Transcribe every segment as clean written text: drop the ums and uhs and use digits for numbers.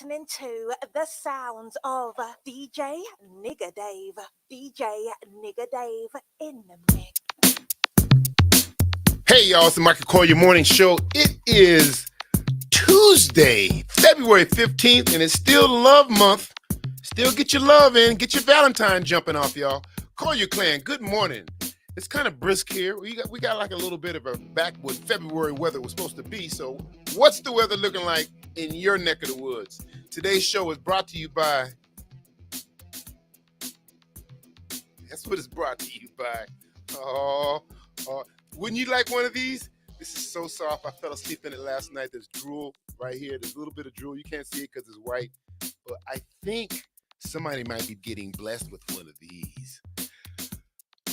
listening to the sounds of DJ Nigga Dave. DJ Nigga Dave in the mix. Hey, y'all, it's the Michael Colyar Morning Show. It is Tuesday, February 15th, and it's still Love Month. Still get your love in. Get your Valentine jumping off, y'all. Colyar Clan, good morning. It's kind of brisk here. We got like a little bit of a backwood February weather was supposed to be. So what's the weather looking like in your neck of the woods? Today's show is brought to you by... That's what it's brought to you by. Wouldn't you like one of these? This is so soft. I fell asleep in it last night. There's drool right here. There's a little bit of drool. You can't see it because it's white. But I think somebody might be getting blessed with one of these.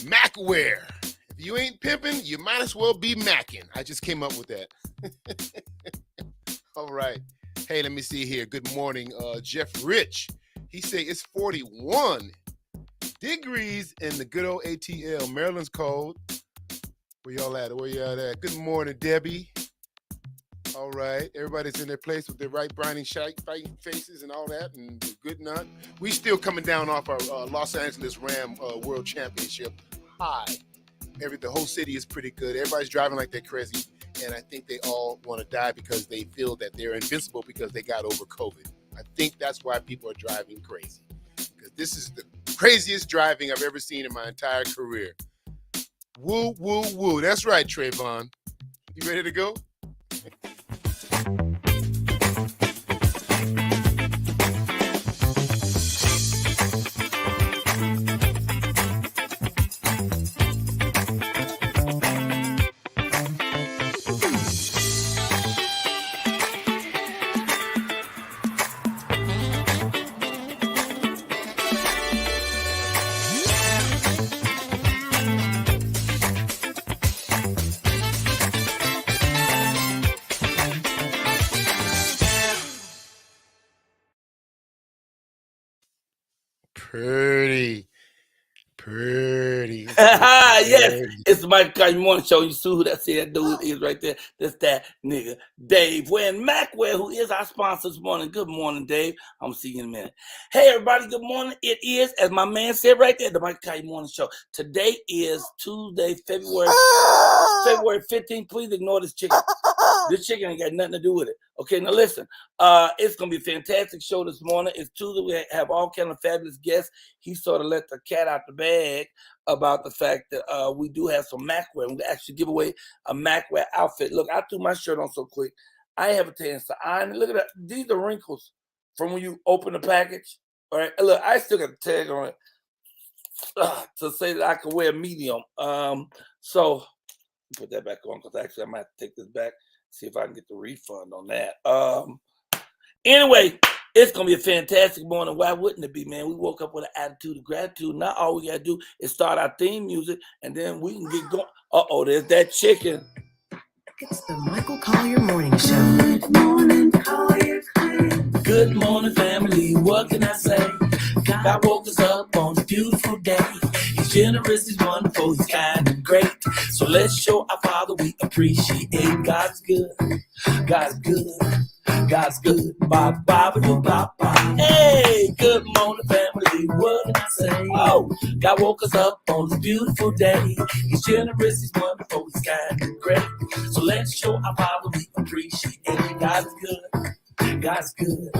Macwear. If you ain't pimping, you might as well be macking. I just came up with that. All right. Hey, let me see here. Good morning, Jeff Rich. He say it's 41 degrees in the good old ATL. Maryland's cold. Where y'all at? Where y'all at? Good morning, Debbie. All right. Everybody's in their place with their right briny fighting faces and all that, and good nut. We still coming down off our Los Angeles Ram World Championship high. The whole city is pretty good. Everybody's driving like they're crazy, and I think they all want to die because they feel that they're invincible because they got over COVID. I think that's why people are driving crazy, because this is the craziest driving I've ever seen in my entire career. Woo, woo, woo. That's right, Trayvon. You ready to go? Pretty. Yes, it's the Michael Colyar Morning Show. You see who that dude is right there? That's that nigga, Dave. Wearing Macwear, who is our sponsor this morning. Good morning, Dave. I'm gonna see you in a minute. Hey, everybody, good morning. It is, as my man said right there, the Michael Colyar Morning Show. Today is Tuesday, February 15th. Please ignore this chicken. This chicken ain't got nothing to do with it. Okay, now listen. It's going to be a fantastic show this morning. It's Tuesday. We have all kind of fabulous guests. He sort of let the cat out the bag about the fact that we do have some Macwear. We actually give away a Macwear outfit. Look, I threw my shirt on so quick. I have a chance to iron it. Look at that. These are wrinkles from when you open the package. All right. Look, I still got the tag on it to say that I can wear medium. So put that back on, because actually I might have to take this back. See if I can get the refund on that. Anyway, it's going to be a fantastic morning. Why wouldn't it be, man? We woke up with an attitude of gratitude. Now all we got to do is start our theme music, and then we can get going. Uh-oh, there's that chicken. It's the Michael Colyar Morning Show. Good morning, Colyar. Good morning, family. What can I say? God woke us up on a beautiful day. He's generous, he's wonderful, he's kind and great. So let's show our Father we appreciate. God's good. God's good. God's good. Ba ba ba ba ba. Hey, good morning, family. What can I say? Oh, God woke us up on this beautiful day. He's generous, he's wonderful, he's kind and great. So let's show our Father we appreciate. God's good. God's good.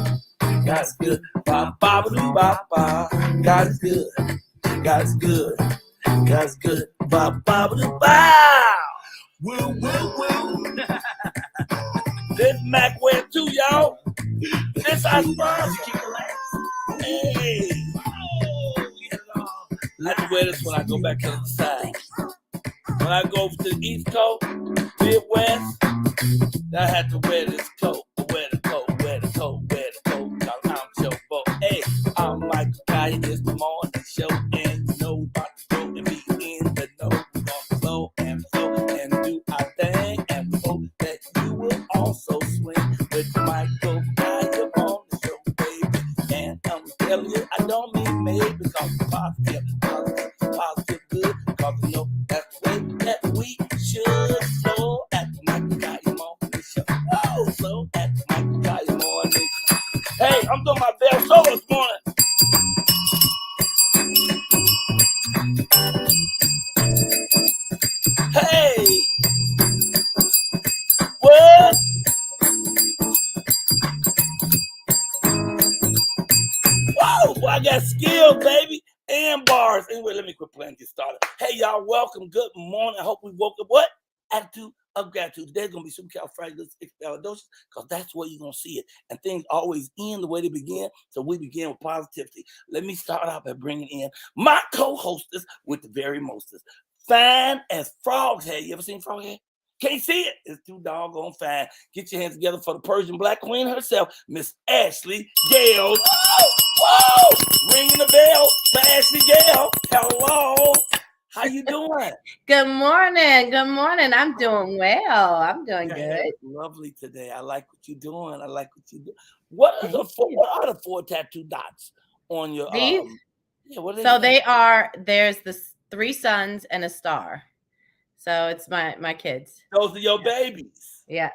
God's good. Ba ba ba ba ba. God's good. God's good. God's good. Ba ba ba ba. Woo woo woo. This Macwear too, y'all. This our sponsor. Hey. I have to wear this when I go back to the side. When I go over to the East Coast, Midwest, I have to wear this coat. Wear the coat. I'm your boy. Hey, I'm Michael Colyar. It's the morning show, and you know about to go and be in the know. We're gonna flow and do our thing, and hope that you will also swing with Michael Colyar on the show, baby. And I'm telling you, I don't mean maybe, because it's positive good, because you know that's the way that we should flow at the Michael Colyar Morning Show. Oh, flow at the Michael Colyar Morning Show. Hey, Hey! What? Whoa! Boy, I got skills, baby, and bars. Anyway, let me quit playing and get started. Hey, y'all, welcome. Good morning. I hope we woke up. What? Attitude of gratitude. Today's going to be supercalifragilisticexpialidocious because that's where you're going to see it. And things always end the way they begin. So we begin with positivity. Let me start out by bringing in my co-hostess with the very mostest. Fine as frog's head. You ever seen frog head? Can't see it. It's too doggone fine. Get your hands together for the Persian Black Queen herself, Miss Ashley Gale. Whoa! Ringing the bell for Ashley Gale. Hello. How you doing? Good morning. Good morning. I'm doing well. I'm doing good. Lovely today. I like what you're doing. I like what you do. What are the four tattoo dots on your These? What are so they are. There's the 3 suns and a star. So it's my kids. Those are your babies. Yeah.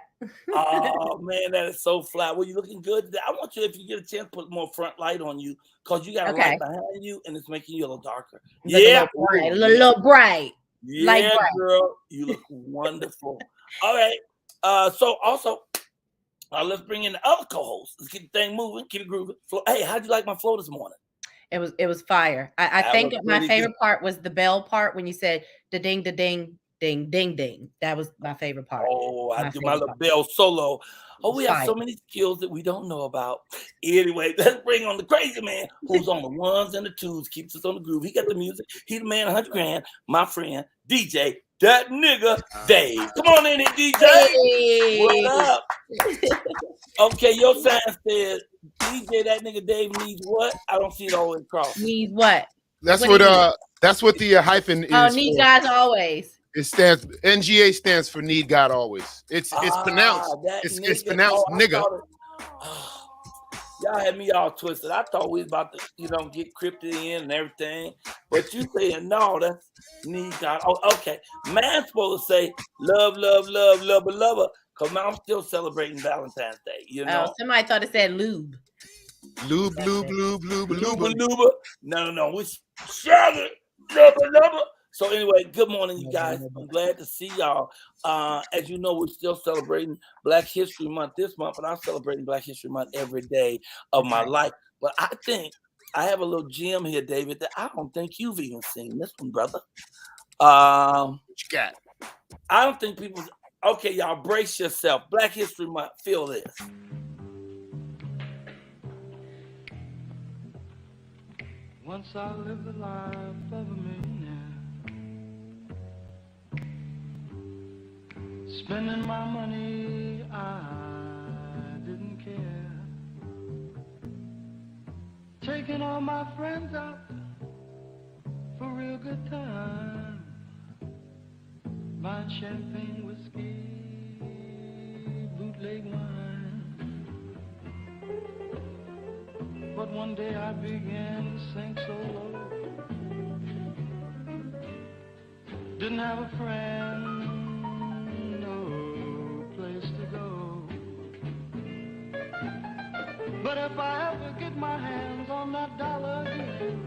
Oh man, that is so flat. Well, you're looking good today. I want you, if you get a chance, put more front light on you because you got a light behind you and it's making you a little darker. A little bright. Yeah, Light bright. girl, you look wonderful. All right. So also, let's bring in the other co-host. Let's keep the thing moving, keep it grooving. Hey, how'd you like my flow this morning? It was fire. I think my favorite part was the bell part when you said the ding, ding, ding, ding. That was my favorite part. Oh, I do my little bell solo. Oh, we have so many skills that we don't know about. Anyway, let's bring on the crazy man who's on the ones and the twos, keeps us on the groove. He got the music. He the man, 100 grand. My friend, DJ, that nigga, Dave. Come on in here, DJ. Hey. What up? Okay, your sign says DJ, that nigga Dave needs what? I don't see it all across. Needs what? That's what the hyphen is. Oh, need God always. It stands. NGA stands for need God always. It's pronounced. It's pronounced nigga. Y'all had me all twisted. I thought we was about to, get cryptic in and everything. But you saying no, that's need God. Oh, okay. Man's supposed to say love, love, love, love, lover. Because I'm still celebrating Valentine's Day, Oh, somebody thought it said lube. Lube. No. We share it. Lubba. So anyway, good morning, you guys. I'm glad to see y'all. As you know, we're still celebrating Black History Month this month, and I'm celebrating Black History Month every day of my life. But I think I have a little gem here, David, that I don't think you've even seen this one, brother. What you got? I don't think people. Okay, y'all, brace yourself. Black History Month. Feel this. Once I lived the life of a millionaire, spending my money, I didn't care. Taking all my friends out for a real good time, buying champagne, whiskey, bootleg wine. But one day I began to sink so low, didn't have a friend, no place to go. But if I ever get my hands on that dollar again,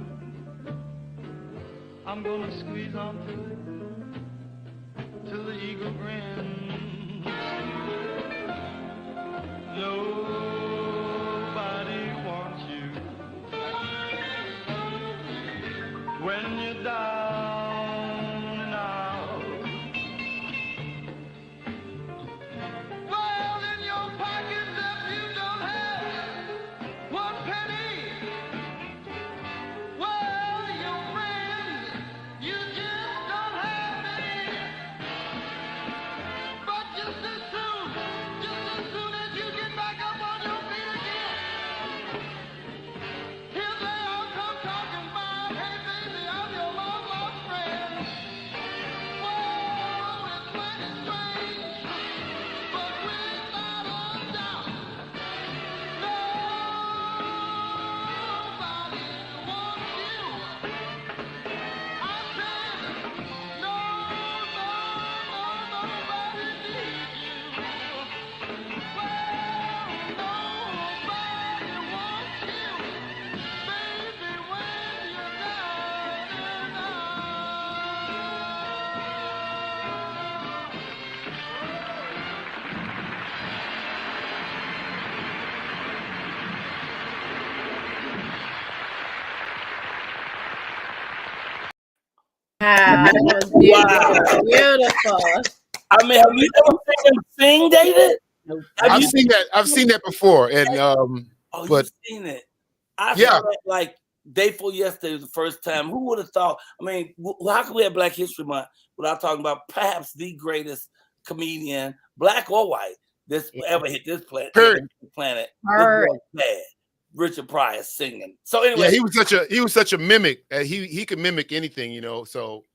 I'm gonna squeeze onto it till the eagle grins. Nobody wants you when you're down and out. Well, in your pockets if you don't have 1 penny. Well, your friends, you just don't have any. That was beautiful. Beautiful. I mean, have you ever seen him sing, David? Nope. Have you I've seen that before, and Oh, but you've seen it. I yeah. saw it like day before yesterday was the first time. Who would have thought? I mean, how can we have Black History Month without talking about perhaps the greatest comedian, black or white, this ever hit this planet? Period. This Heard. was bad. Richard Pryor singing. So anyway, Yeah, he was such a mimic. He could mimic anything, you know. So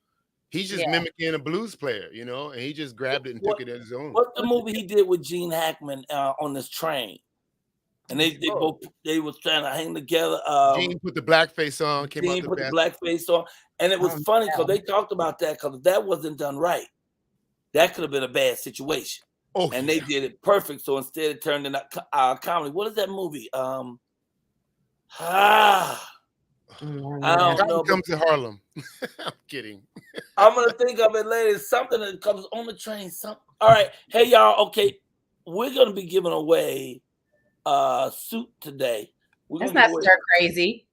he's just mimicking a blues player, you know, and he just grabbed it and took it as his own. What's the movie he did with Gene Hackman on this train? And they was trying to hang together. Gene put the blackface on. Gene put the blackface on, and it was funny because they talked about that because if that wasn't done right, that could have been a bad situation. Oh, and they did it perfect. So instead, it turned into comedy. What is that movie? I don't know. Comes to Harlem. I'm kidding. I'm gonna think of it later. Something that comes on the train. All right, hey y'all. Okay, we're gonna be giving away suit today. That's not stir crazy.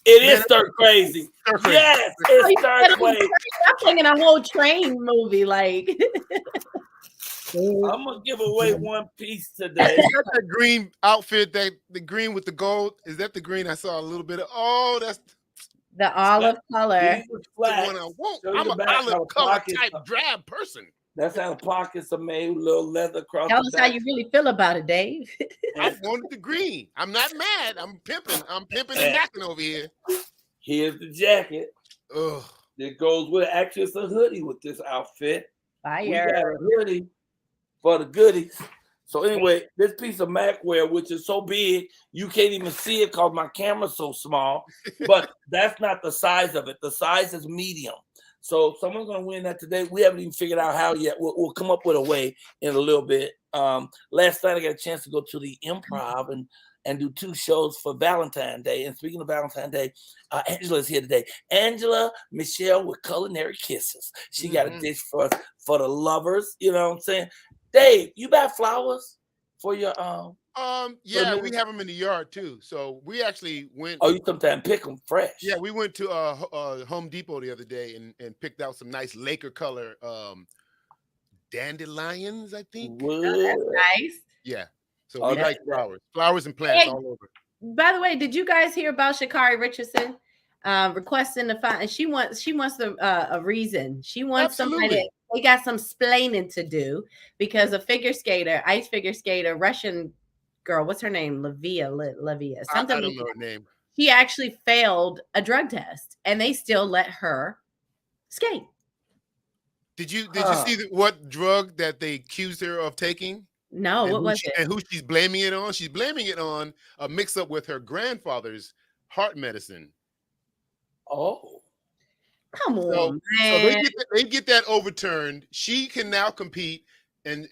It is stir crazy. Yes, it's stir crazy. I'm thinking a whole train movie. Like, I'm gonna give away one piece today. Is that the green outfit? That the green with the gold? Is that the green? I saw a little bit of. Oh, that's the olive color. The one I want. I'm an olive color type drab person. That's how the pockets are made, with little leather across. Tell us how you really feel about it, Dave. I wanted the green. I'm not mad. I'm pimping and knocking over here. Here's the jacket. Ugh. That goes with it. Actually, it's a hoodie with this outfit. Fire. We got a hoodie for the goodies. So anyway, this piece of Macwear, which is so big, you can't even see it because my camera's so small. But that's not the size of it. The size is medium. So someone's going to win that today. We haven't even figured out how yet. We'll come up with a way in a little bit. Last night I got a chance to go to the Improv and do 2 shows for Valentine's Day. And speaking of Valentine's Day, Angela is here today. Angela Michelle with Culinaykisses. She got a dish for the lovers. You know what I'm saying? Dave, you buy flowers for your yeah, we have them in the yard too. So we actually went. Oh, you sometimes pick them fresh. Yeah, we went to Home Depot the other day and picked out some nice Laker color dandelions, I think. Oh, that's nice. Yeah. So we like flowers and plants all over. By the way, did you guys hear about Sha'Carri Richardson requesting to find? And she wants a reason. She wants somebody. They got some splaining to do because a ice figure skater, Russian girl, what's her name? Levia, something. I don't know her name. She actually failed a drug test, and they still let her skate. Did you see what drug that they accused her of taking? No, what was it? And who she's blaming it on? She's blaming it on a mix-up with her grandfather's heart medicine. Oh. Come on, man. So they get that overturned. She can now compete. And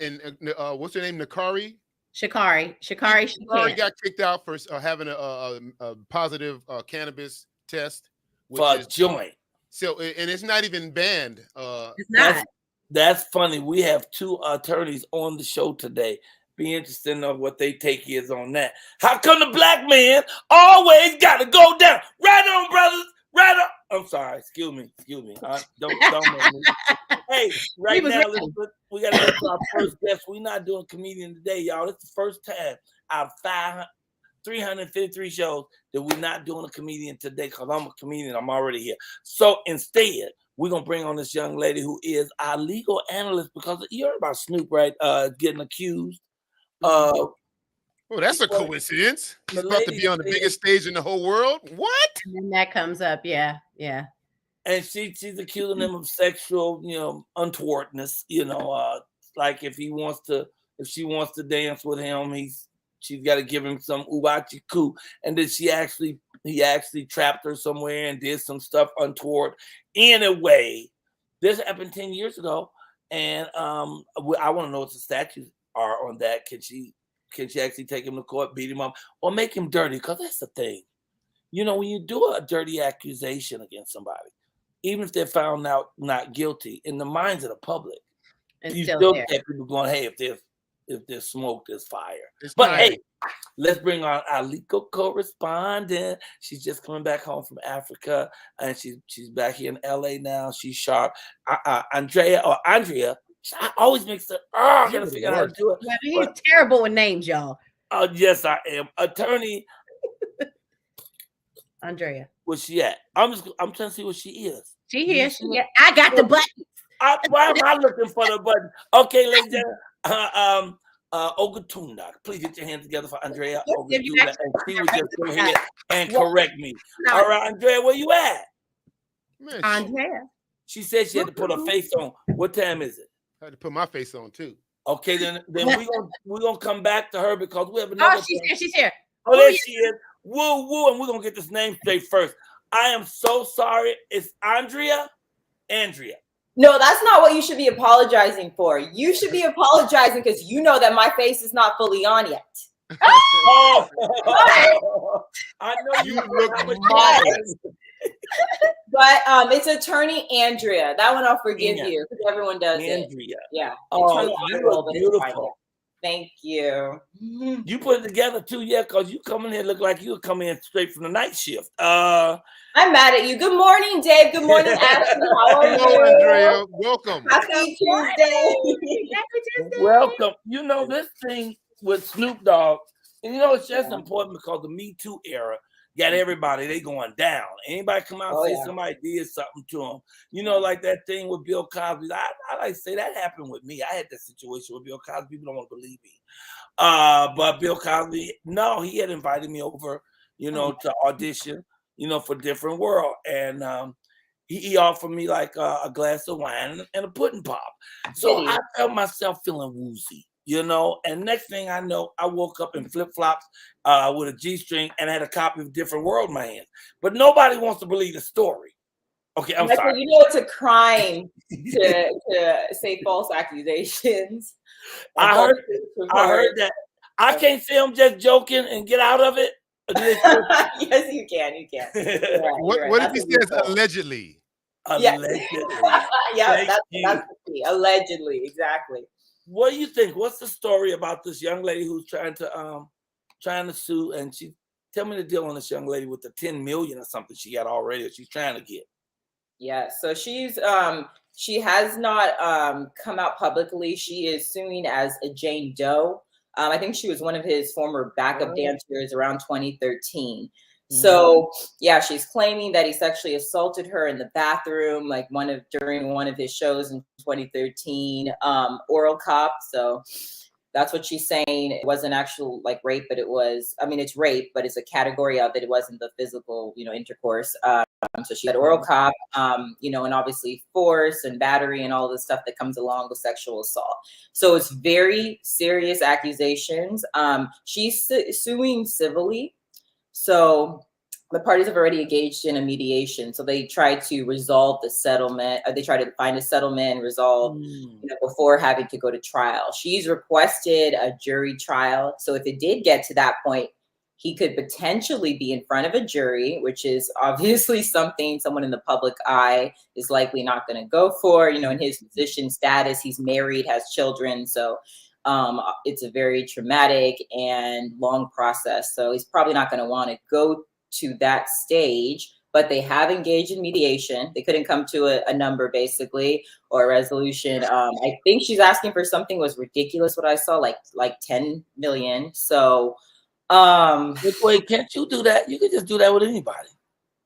what's her name? Sha'Carri. Sha'Carri got kicked out for having a positive cannabis test for a joint. So and it's not even banned. It's not. That's funny. We have 2 attorneys on the show today. Be interested in what they take is on that. How come the black man always got to go down? Right on, brothers. Right on. I'm sorry. Excuse me. Don't make me. Hey, right now, we got to get to our first guest. We're not doing comedian today, y'all. It's the first time out of 353 shows that we're not doing a comedian today because I'm a comedian. I'm already here. So instead, we're going to bring on this young lady who is our legal analyst because you heard about Snoop, right? Getting accused. Oh, that's a coincidence. He's about to be on the biggest stage in the whole world. What? And then that comes up, yeah. And she's accusing him of sexual, untowardness. Like if she wants to dance with him, she's got to give him some uwachi ku. And then he actually trapped her somewhere and did some stuff untoward. Anyway, this happened 10 years ago, and I want to know what the statutes are on that. Can she actually take him to court, beat him up, or make him dirty? Because that's the thing. When you do a dirty accusation against somebody, even if they're found out not guilty, in the minds of the public, you still get people going, hey, if there's If there's smoke, there's fire. It's But time. hey, let's bring on our legal correspondent. She's just coming back home from Africa, and she's back here in LA now. She's sharp. Andrea. I always mix her. I gotta figure out how to do it. Yeah, he's terrible with names, y'all. Oh, yes, I am. Attorney Andrea. Where's she at? I'm trying to see what she is. She here. I got the button. Why am I looking for the button? Okay, ladies and gentlemen, Ogatunda, please get your hands together for Andrea Ogatunda, and she would just go ahead and correct me. All right, Andrea, where you at? Man, Andrea. She said she had to put her face on. What time is it? I had to put my face on too. Okay, then we're gonna come back to her because we have another. Oh, she's here. Oh, there she is. Woo woo, and we're gonna get this name straight first. I am so sorry. It's Andrea. No, that's not what you should be apologizing for. You should be apologizing because you know that my face is not fully on yet. Oh, I know You look marvelous. But it's attorney Andrea. That one I'll forgive you because everyone does Andrea. it. Yeah. Oh, you look beautiful. Thank you. You put it together too, yeah, because you come in here look like you come in straight from the night shift. I'm mad at you. Good morning, Dave. Good morning, Ashley. How are Hello, you? Andrea. Welcome. Happy Tuesday. Welcome. You know, this thing with Snoop Dogg, and you know, it's just important because the Me Too era got everybody, they going down. Anybody come out and say somebody did something to them. You know, like that thing with Bill Cosby. I like to say that happened with me. I had that situation with Bill Cosby. People don't want to believe me. But Bill Cosby, no, he had invited me over, you know, to audition, you know, for Different World. And he offered me like a glass of wine and a pudding pop. So I felt myself feeling woozy. You know, and next thing I know, I woke up in flip-flops with a G-string and I had a copy of Different World in my hands. But nobody wants to believe the story. Okay, I'm sorry. You know it's a crime to say false accusations. I heard that. I can't say I'm just joking and get out of it. Yes, you can. You can. What if he says allegedly? Allegedly. Yeah, that's the key. Allegedly, exactly. What do you think? What's the story about this young lady who's trying to sue? And tell me the deal on this young lady with the 10 million or something she got already, or she's trying to get. Yeah, so she has not come out publicly. She is suing as a Jane Doe. I think she was one of his former backup dancers around 2013. So yeah, she's claiming that he sexually assaulted her in the bathroom, like during one of his shows in 2013, oral cop. So that's what she's saying. It wasn't actual like rape, but it was, I mean, it's rape, but it's a category of it. It wasn't the physical, you know, intercourse. So she had oral cop, you know, and obviously force and battery and all the stuff that comes along with sexual assault. So it's very serious accusations. She's suing civilly. So the parties have already engaged in a mediation. So they try to resolve the settlement. They try to find a settlement and resolve, you know, before having to go to trial. She's requested a jury trial. So if it did get to that point, he could potentially be in front of a jury, which is obviously something someone in the public eye is likely not going to go for. You know, in his position status, he's married, has children. So it's a very traumatic and long process. So he's probably not going to want to go to that stage, but they have engaged in mediation. They couldn't come to a number basically, or a resolution. I think she's asking for something was ridiculous. What I saw, like 10 million. So, wait, can't you do that? You can just do that with anybody,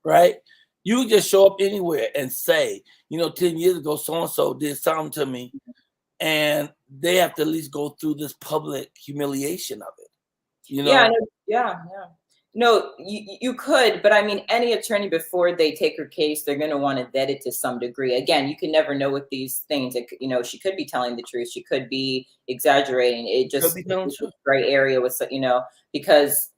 right? You just show up anywhere and say, you know, 10 years ago, so-and-so did something to me. And they have to at least go through this public humiliation of it. You know? Yeah. No, you could, but I mean, any attorney before they take her case, they're going to want to vet it to some degree. Again, you can never know with these things. You know, she could be telling the truth. She could be exaggerating. It just is a gray area with, you know, because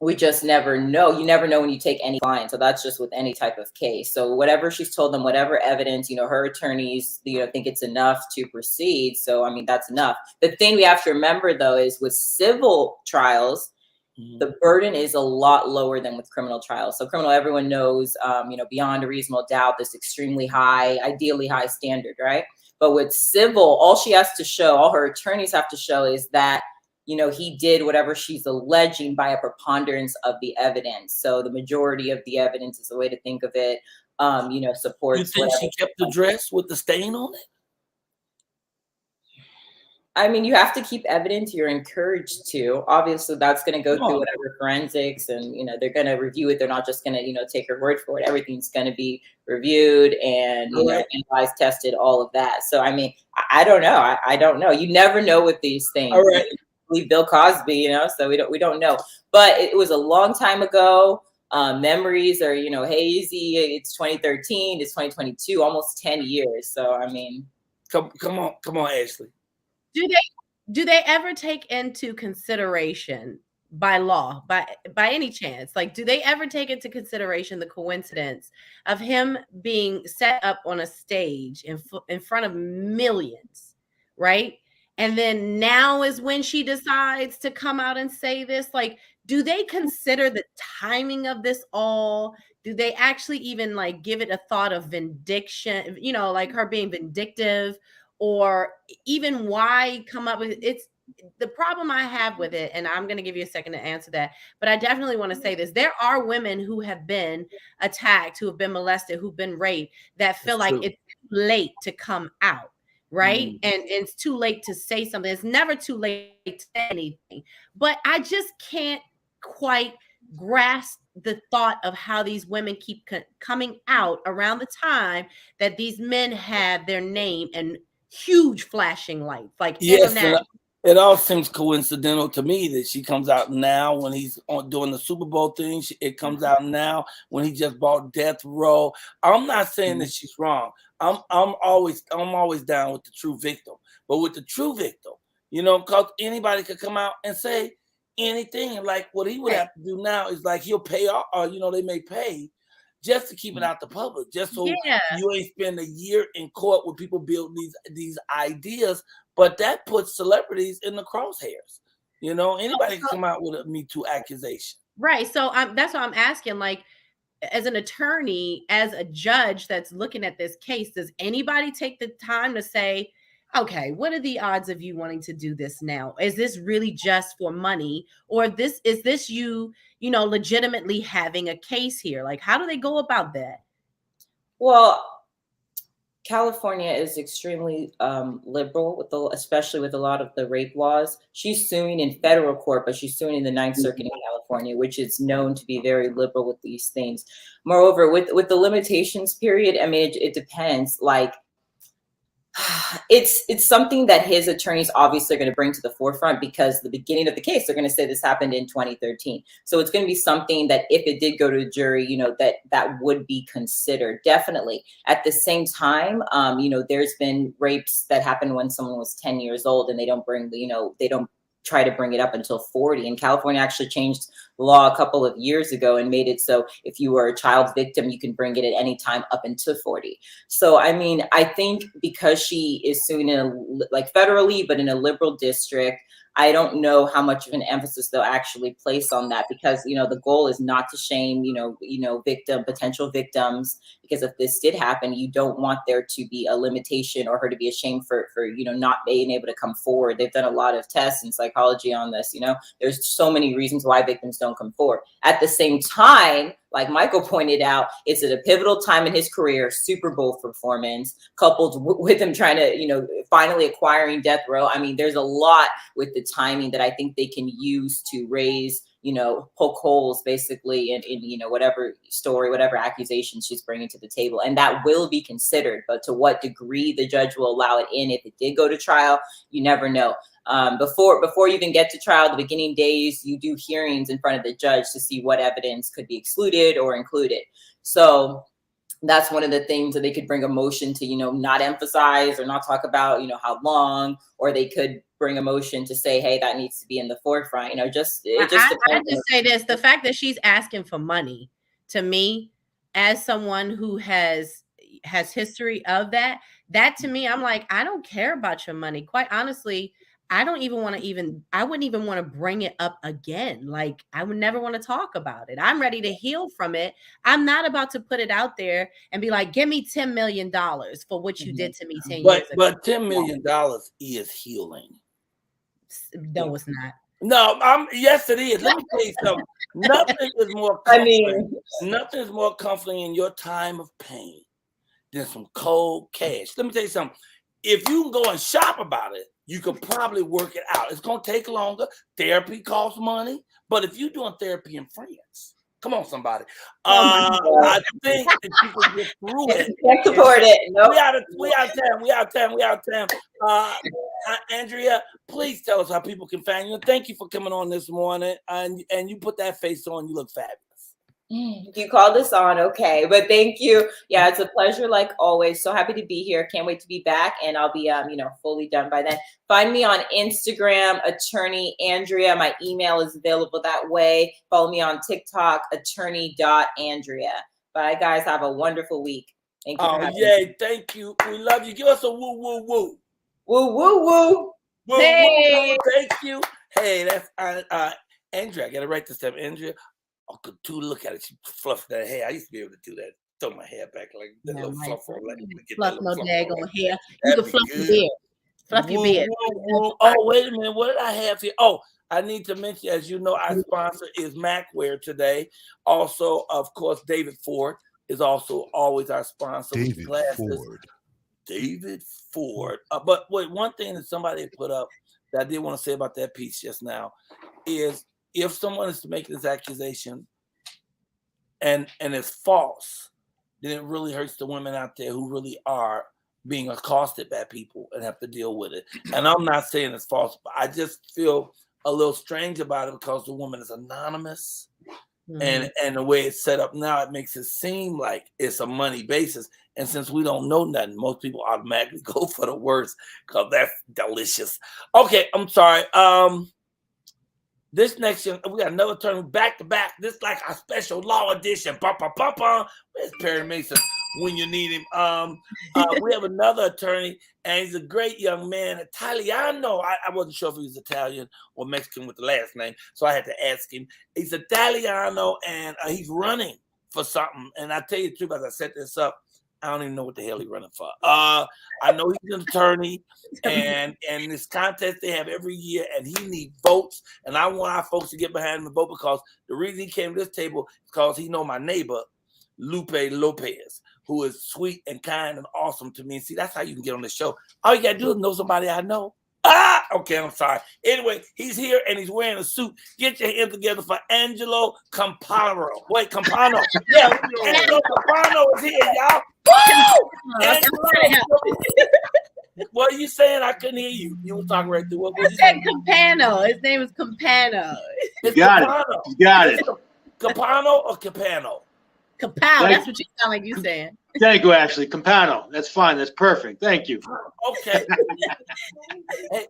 we just never know. You never know when you take any client. So that's just with any type of case. So whatever she's told them, whatever evidence, you know, her attorneys, you know, think it's enough to proceed. So, I mean, that's enough. The thing we have to remember, though, is with civil trials, the burden is a lot lower than with criminal trials. So criminal, everyone knows, beyond a reasonable doubt, this extremely high, ideally high standard, right? But with civil, all she has to show, all her attorneys have to show is that, he did whatever she's alleging by a preponderance of the evidence. So the majority of the evidence is the way to think of it, supports. You think she kept the dress with the stain on it? I mean, you have to keep evidence. You're encouraged to. Obviously, that's going to go through whatever forensics, and they're going to review it. They're not just going to take her word for it. Everything's going to be reviewed and analyzed, tested, all of that. So, I mean, I don't know. I don't know. You never know with these things. All right. Bill Cosby, so we don't know. But it was a long time ago. Memories are hazy. It's 2013. It's 2022. Almost 10 years. So, I mean, come on, Ashley. Do they ever take into consideration by law, by any chance, like, do they ever take into consideration the coincidence of him being set up on a stage in front of millions, right? And then now is when she decides to come out and say this. Like, do they consider the timing of this all? Do they actually even like give it a thought of vindication, like her being vindictive? Or even why come up with it's the problem I have with it, and I'm going to give you a second to answer that, but I definitely want to say this. There are women who have been attacked, who have been molested, who've been raped, that feel like it's too late to come out, right? And it's too late to say something. It's never too late to say anything, but I just can't quite grasp the thought of how these women keep coming out around the time that these men have their name and huge flashing lights, like it all seems coincidental to me that she comes out now when he's doing the Super Bowl thing. It comes out now when he just bought death row. I'm not saying that she's wrong. I'm always down with the true victim, but with the true victim, because anybody could come out and say anything. And like what he would have to do now is like he'll pay off, or they may pay just to keep it out the public, just so you ain't spend a year in court with people building these ideas. But that puts celebrities in the crosshairs. Anybody can come out with a Me Too accusation. Right. So that's why I'm asking, like, as an attorney, as a judge that's looking at this case, does anybody take the time to say, okay, what are the odds of you wanting to do this now? Is this really just for money? Or is this you legitimately having a case here? Like, how do they go about that? Well, California is extremely liberal, especially with a lot of the rape laws. She's suing in federal court, but she's suing in the Ninth Circuit in California, which is known to be very liberal with these things. Moreover, with the limitations period, I mean, it depends. Like, it's something that his attorneys obviously are going to bring to the forefront, because the beginning of the case, they're going to say this happened in 2013. So it's going to be something that if it did go to a jury, that would be considered, definitely. At the same time, there's been rapes that happened when someone was 10 years old, and they don't try to bring it up until 40. And California actually changed the law a couple of years ago and made it so if you were a child victim, you can bring it at any time up until 40. So, I mean, I think because she is suing federally, but in a liberal district, I don't know how much of an emphasis they'll actually place on that, because, the goal is not to shame, potential victims, because if this did happen, you don't want there to be a limitation or her to be ashamed for not being able to come forward. They've done a lot of tests in psychology on this. There's so many reasons why victims don't come forward. At the same time, like Michael pointed out, it's at a pivotal time in his career, Super Bowl performance, coupled with him trying to, finally acquiring death row. I mean, there's a lot with the timing that I think they can use to raise, poke holes basically in whatever story, whatever accusation she's bringing to the table. And that will be considered, but to what degree the judge will allow it in, if it did go to trial, you never know. Before you even get to trial, the beginning days, you do hearings in front of the judge to see what evidence could be excluded or included. So that's one of the things that they could bring a motion to, not emphasize or not talk about, how long, or they could bring a motion to say, hey, that needs to be in the forefront. It just depends. I just say this, the fact that she's asking for money, to me, as someone who has history of that to me, I'm like, I don't care about your money. Quite honestly, I don't even want to I wouldn't even want to bring it up again. Like, I would never want to talk about it. I'm ready to heal from it. I'm not about to put it out there and be like, give me $10 million for what you did to me 10 years ago. But $10 million is healing. No, it's not. No, yes, it is. Let me tell you something. Nothing is more comforting. Nothing is more comforting in your time of pain than some cold cash. Let me tell you something. If you can go and shop about it, you could probably work it out. It's going to take longer. Therapy costs money. But if you're doing therapy in France, come on, somebody. I think that you can get through it. Can't support it. Nope. We out of time. Andrea, please tell us how people can find you. And thank you for coming on this morning. And you put that face on. You look fabulous. You called us on, okay, but thank you. Yeah, it's a pleasure like always. So happy to be here. Can't wait to be back, and I'll be fully done by then. Find me on Instagram, Attorney Andrea. My email is available that way. Follow me on TikTok, attorney.andrea. Bye, guys. Have a wonderful week. Thank you. Oh, thank you. We love you. Give us a woo woo woo. Woo woo woo. Woo, Hey. woo, thank you. Hey, that's Andrea. I gotta write this down. Andrea. Uncle Two, look at it. She fluffed that hair. I used to be able to do that. Throw my hair back like that little fluff on. Fluff no daggone hair. You can fluff your beard. Fluff your beard. Oh, wait a minute. What did I have here? Oh, I need to mention, as you know, our sponsor is MacWear today. Also, of course, David Ford is also always our sponsor. David Ford. But wait, one thing that somebody put up that I did want to say about that piece just now is, if someone is to make this accusation and it's false, then it really hurts the women out there who really are being accosted by people and have to deal with it. And I'm not saying it's false, but I just feel a little strange about it because the woman is anonymous. And the way it's set up now, it makes it seem like it's a money basis. And since we don't know nothing, most people automatically go for the worst because that's delicious. Okay, I'm sorry. This next year, we got another turn back to back. This is like a special law edition. Where's Perry Mason when you need him? We have another attorney, and he's a great young man, Italiano. I wasn't sure if he was Italian or Mexican with the last name, so I had to ask him. He's Italiano, and he's running for something. And I tell you the truth, as I set this up, I don't even know what the hell he's running for. I know he's an attorney, and this contest they have every year, and he needs votes. And I want our folks to get behind him and vote, because the reason he came to this table is because he know my neighbor, Lupe Lopez, who is sweet and kind and awesome to me. And see, that's how you can get on the show. All you gotta do is know somebody I know. Okay, I'm sorry. Anyway, he's here and he's wearing a suit. Get your hands together for Angelo Campano. Wait, Campano. Yeah, Angelo Campano is here, y'all. What are you saying? I couldn't hear you. You were talking right through. What I said Campano. His name is Campano. It's got Campano. it. You got it. Campano or Campano? Campano. That's what you sound like you saying. Thank you, Ashley. Campano. That's fine. That's perfect. Thank you. Okay. Hey,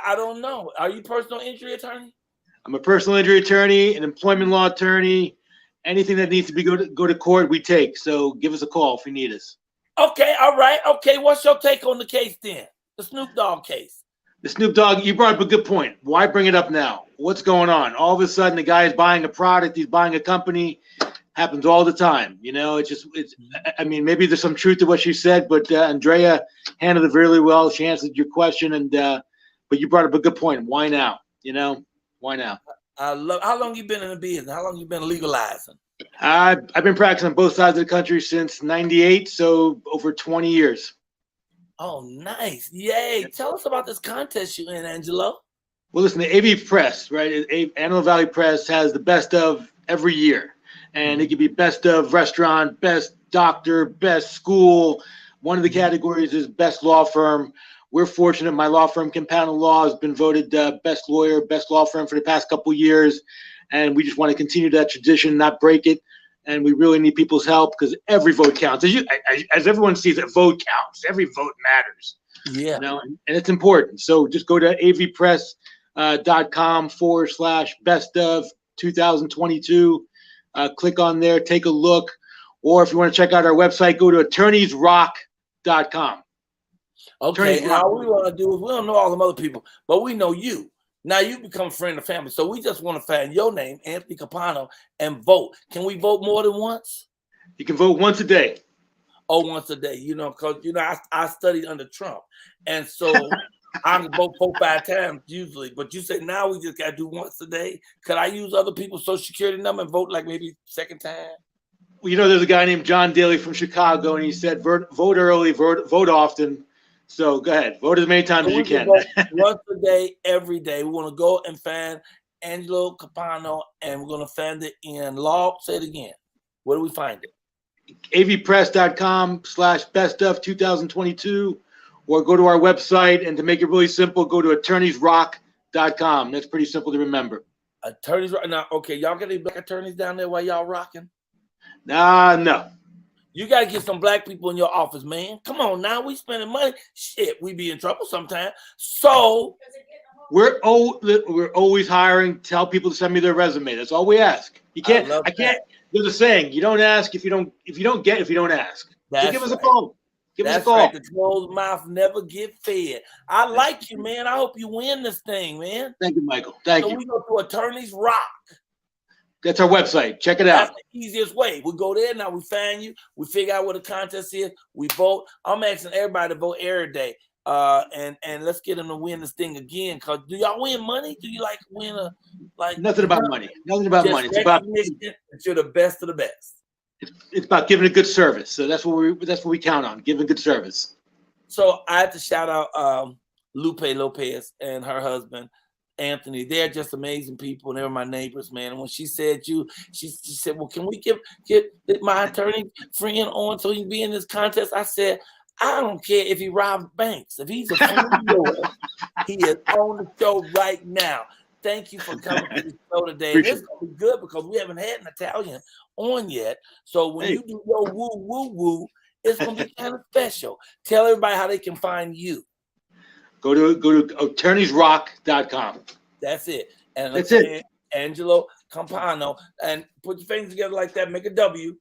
I don't know. Are you a personal injury attorney? I'm a personal injury attorney, an employment law attorney. Anything that needs to be go to court, we take. So give us a call if you need us. Okay, all right. Okay, what's your take on the case then? The Snoop Dogg case. The Snoop Dogg, you brought up a good point. Why bring it up now? What's going on? All of a sudden, the guy is buying a product. He's buying a company. Happens all the time. You know, I mean, maybe there's some truth to what she said, but Andrea handled it really well. She answered your question, but you brought up a good point. Why now? You know, why now? How long you been in the business? How long you been legalizing? I've been practicing on both sides of the country since '98, so over 20 years. Oh, nice. Yay. Tell us about this contest you're in, Angelo. Well, listen, the AV Press, right? Antelope Valley Press has the best of every year. And it could be best of restaurant, best doctor, best school. One of the categories is best law firm. We're fortunate. My law firm, Campano Law, has been voted best lawyer, best law firm for the past couple of years. And we just want to continue that tradition, not break it. And we really need people's help because every vote counts. As everyone sees, a vote counts. Every vote matters. Yeah. You know, and it's important. So just go to avpress.com/best of 2022. Click on there, take a look. Or if you want to check out our website, go to attorneysrock.com. Okay, and all we want to do is we don't know all them other people, but we know you. Now you become a friend of family. So we just want to find your name, Anthony Campano, and vote. Can we vote more than once? You can vote once a day. Oh, once a day, because I studied under Trump, and so I can vote 4-5 times usually. But you say now we just got to do once a day. Could I use other people's social security number and vote like maybe second time? Well, there's a guy named John Daly from Chicago, and he said vote early, vote often. So go ahead, vote as many times as you can. Once a day, every day. We want to go and find Angelo Campano, and we're going to find it in law. Say it again. Where do we find it? avpress.com/bestof2022, or go to our website, and to make it really simple, go to attorneysrock.com. That's pretty simple to remember. Attorneys Rock. Now, okay, y'all got any black attorneys down there while y'all rocking? No. You got to get some black people in your office, man. Come on now, we spending money. Shit, we be in trouble sometimes. So we're always hiring. Tell people to send me their resume. That's all we ask. You can't. I can't. There's a saying: you don't ask if you don't ask. So give us a phone. Give us a call. Right. The closed mouth never get fed. I like you, man. I hope you win this thing, man. Thank you, Michael. Thank you. So we go to Attorneys Rock. That's our website. Check it out. That's the easiest way. We go there now. We find you. We figure out what the contest is. We vote. I'm asking everybody to vote every day. And let's get them to win this thing again. Cause do y'all win money? Do you like win nothing about money? Nothing about money. It's about that you're the best of the best. It's about giving a good service. So that's what we count on. Giving good service. So I have to shout out Lupe Lopez and her husband Anthony. They're just amazing people, and they were my neighbors, man. And when she said she said, "Well, can we get my attorney friend on so he can be in this contest?" I said, "I don't care if he robs banks. If he's a friend of yours, he is on the show right now." Thank you for coming to the show today. And it's gonna be good because we haven't had an Italian on yet. So when you do your woo woo woo, it's gonna be kind of special. Tell everybody how they can find you. Go to attorneysrock.com. That's it. And that's it. Angelo Campano. And put your fingers together like that, make a W,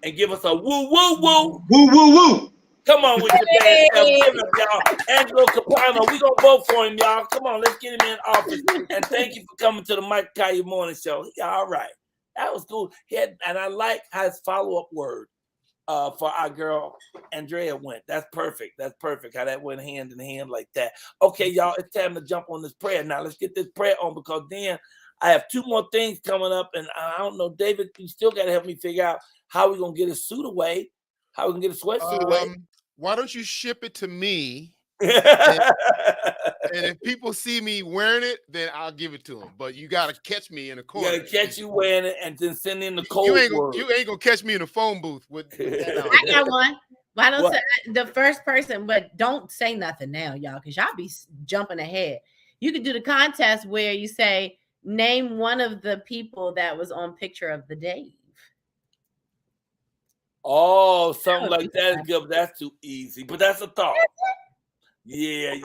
and give us a woo woo woo. Woo woo woo. Come on with your bad stuff. Give it up, y'all. Angelo Campano, we gonna vote for him, y'all. Come on, let's get him in office. And thank you for coming to the Michael Colyar Morning Show. Yeah, all right. That was cool. And I like how his follow-up word for our girl Andrea went. That's perfect. That's perfect. How that went hand in hand like that. Okay, y'all, it's time to jump on this prayer. Now let's get this prayer on, because then I have two more things coming up, and I don't know, David, you still got to help me figure out how we're gonna get his suit away, how we can get a sweatsuit away. Why don't you ship it to me? And if people see me wearing it, then I'll give it to them. But you gotta catch me in a corner. You gotta catch you wearing it and then send in the code. You ain't gonna catch me in the phone booth with that I got one. Why don't say the first person, but don't say nothing now, y'all, because y'all be jumping ahead. You could do the contest where you say, name one of the people that was on Picture of the Day. Oh, something like that is good, but that's too easy. But that's a thought. Yeah.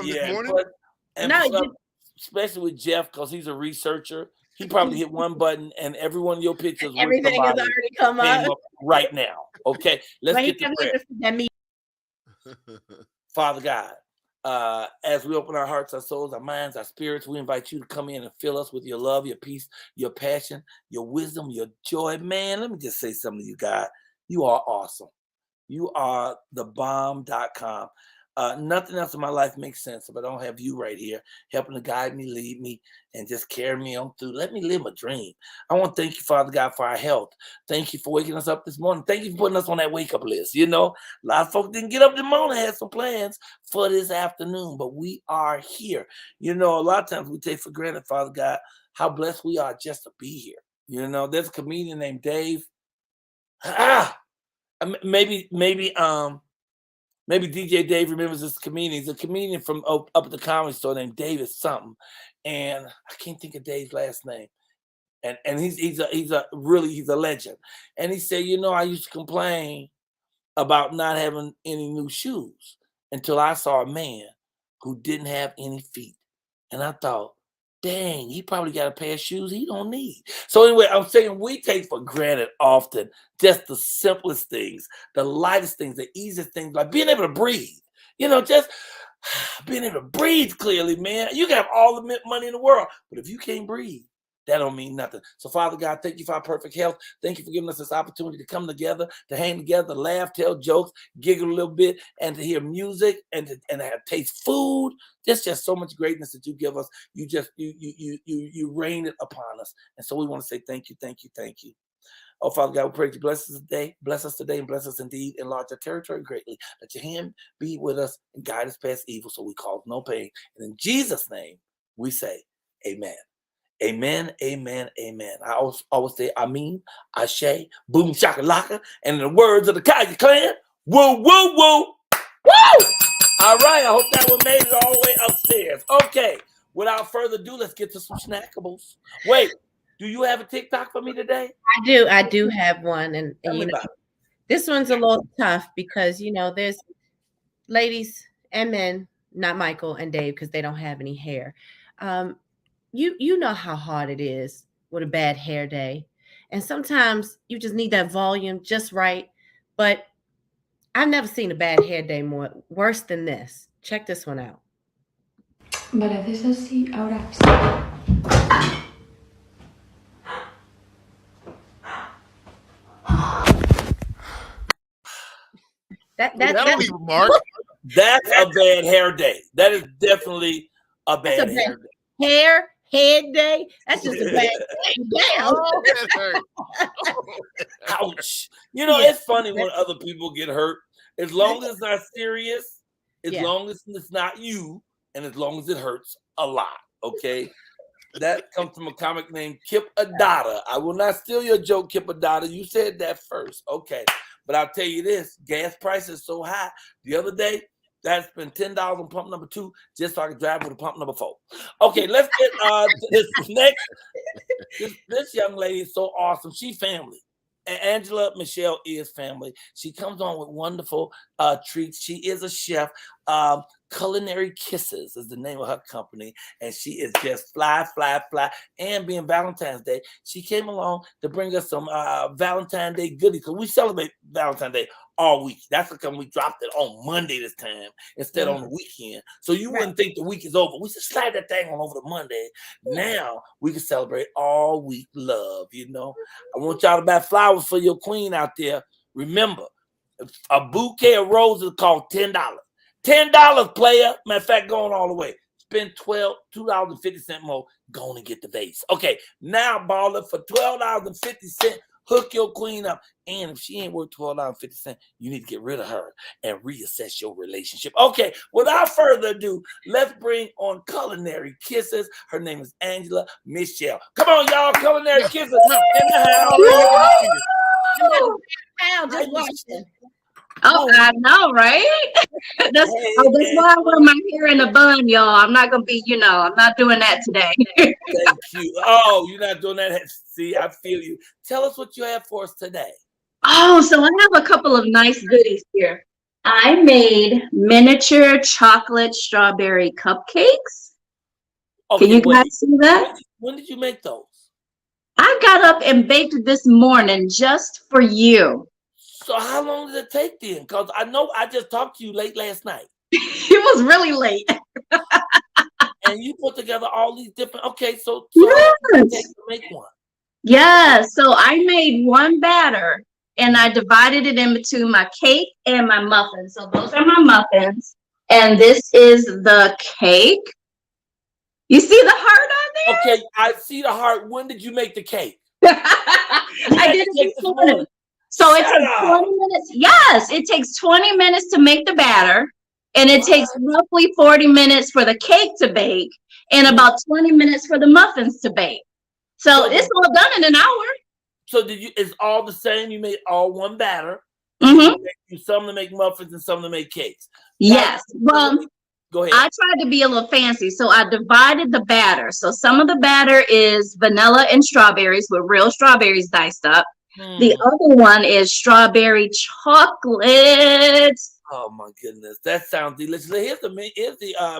Especially with Jeff, because he's a researcher. He probably hit one button and every one of your pictures everything has already come up right now. Okay, let's get to prayer. Father God, as we open our hearts, our souls, our minds, our spirits, we invite you to come in and fill us with your love, your peace, your passion, your wisdom, your joy. Man, let me just say something to you, God. You are awesome. You are the bomb.com. Nothing else in my life makes sense if I don't have you right here helping to guide me, lead me, and just carry me on through. Let me live my dream. I want to thank you, Father God, for our health. Thank you for waking us up this morning. Thank you for putting us on that wake-up list. You know, a lot of folks didn't get up this morning, had some plans for this afternoon, but we are here. You know, a lot of times we take for granted, Father God, how blessed we are just to be here. You know, there's a comedian named Dave. Maybe DJ Dave remembers this comedian. He's a comedian from up at the Comedy Store named David something, and I can't think of Dave's last name. And he's a legend. And he said, you know, I used to complain about not having any new shoes until I saw a man who didn't have any feet, and I thought, dang, he probably got a pair of shoes he don't need. So anyway, I'm saying we take for granted often just the simplest things, the lightest things, the easiest things, like being able to breathe You know, just being able to breathe clearly, man. You can have all the money in the world, but if you can't breathe, that don't mean nothing. So, Father God, thank you for our perfect health. Thank you for giving us this opportunity to come together, to hang together, laugh, tell jokes, giggle a little bit, and to hear music and to have taste food. There's just so much greatness that you give us. You rain it upon us. And so we want to say thank you, thank you, thank you. Oh, Father God, we pray that you bless us today, and bless us indeed. Enlarge our territory greatly. Let your hand be with us and guide us past evil so we cause no pain. And in Jesus' name, we say amen. Amen, amen, amen. I always say amen, ashe, boom, shakalaka. And in the words of the Colyar clan, woo, woo, woo, woo! All right, I hope that one made it all the way upstairs. Okay, without further ado, let's get to some snackables. Wait, do you have a TikTok for me today? I do have one. And you know, this one's a little tough because, you know, there's ladies and men, not Michael and Dave, because they don't have any hair. You know how hard it is with a bad hair day. And sometimes you just need that volume just right. But I've never seen a bad hair day worse than this. Check this one out. Vale, haces así, ahora sí. That'll leave a mark. That's a bad hair day. That is definitely a bad hair day. Head day. That's just a bad day. Oh, that hurt. Ouch. You know, it's funny when other people get hurt. As long as it's not serious, as long as it's not you, and as long as it hurts a lot, okay? That comes from a comic named Kip Adada. I will not steal your joke, Kip Adada. You said that first. Okay. But I'll tell you this, gas prices so high. The other day, I spent $10 on pump number 2 just so I could drive with a pump number 4. Okay, let's get this next. This young lady is so awesome. She family. And Angela Michelle is family. She comes on with wonderful treats. She is a chef. Culinaykisses is the name of her company. And she is just fly. And being Valentine's Day, she came along to bring us some Valentine's Day goodies. Because we celebrate Valentine's Day all week. That's because we dropped it on Monday this time instead on the weekend. So you wouldn't think the week is over. We should slide that thing on over to Monday. Now we can celebrate all week love, you know. I want y'all to buy flowers for your queen out there. Remember, a bouquet of roses costs $10. $10, player. Matter of fact, going all the way. Spend $2.50 more. Go on and get the vase. Okay, now, baller, for $12.50, hook your queen up. And if she ain't worth $12.50, you need to get rid of her and reassess your relationship. Okay, without further ado, let's bring on Culinaykisses. Her name is Angela Michelle. Come on, y'all. Culinaykisses in the house. Just watching. Oh, I know, right? That's why I wear my hair in a bun, y'all. I'm not gonna be, I'm not doing that today. Thank you. Oh, you're not doing that. See, I feel you. Tell us what you have for us today. Oh, so I have a couple of nice goodies here. I made miniature chocolate strawberry cupcakes. Okay, can you guys see that? When did you make those? I got up and baked this morning just for you. So how long did it take then? Because I know I just talked to you late last night. It was really late. And you put together all these different, so yes. Make one. Yeah, so I made one batter and I divided it in between my cake and my muffins. So those are my muffins. And this is the cake. You see the heart on there? Okay, I see the heart. When did you make the cake? I did it this morning. So it takes 20 minutes. Yes, it takes 20 minutes to make the batter. And it takes roughly 40 minutes for the cake to bake and about 20 minutes for the muffins to bake. So it's all done in an hour. So it's all the same? You made all one batter. Mm-hmm. You some to make muffins and some to make cakes. Yes. Well, go ahead. I tried to be a little fancy. So I divided the batter. So some of the batter is vanilla and strawberries with real strawberries diced up. The other one is strawberry chocolate. Oh my goodness, that sounds delicious. Here's the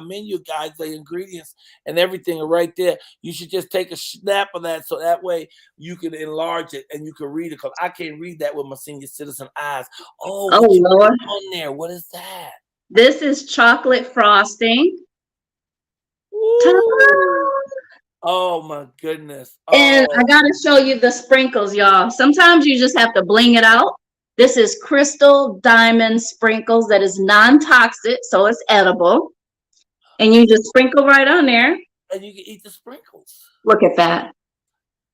menu, guys. The ingredients and everything are right there. You should just take a snap of that so that way you can enlarge it and you can read it. Because I can't read that with my senior citizen eyes. Oh Lord, on there. What is that? This is chocolate frosting. Oh my goodness. And Oh. I gotta show you the sprinkles, y'all. Sometimes you just have to bling it out. This is crystal diamond sprinkles that is non-toxic, so it's edible. And you just sprinkle right on there. And you can eat the sprinkles. Look at that.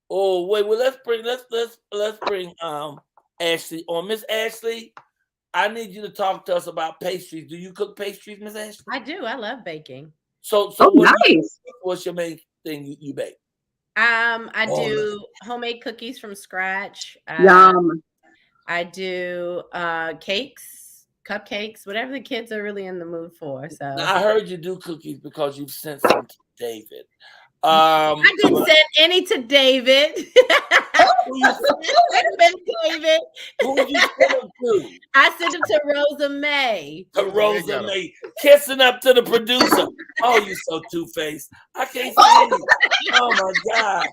Oh wait, well let's bring Ashley on. Miss Ashley, I need you to talk to us about pastries. Do you cook pastries, Miss Ashley? I do. I love baking. So nice. What's your main thing you bake? I do homemade cookies from scratch. Yum. I do cakes, cupcakes, whatever the kids are really in the mood for. So Now, I heard you do cookies because you've sent some to David. I didn't send any to David. David. Who would you send them to? I sent them to Rosa May. To Rosa May. Kissing up to the producer. Oh, you so two-faced. I can't see you. Oh my God.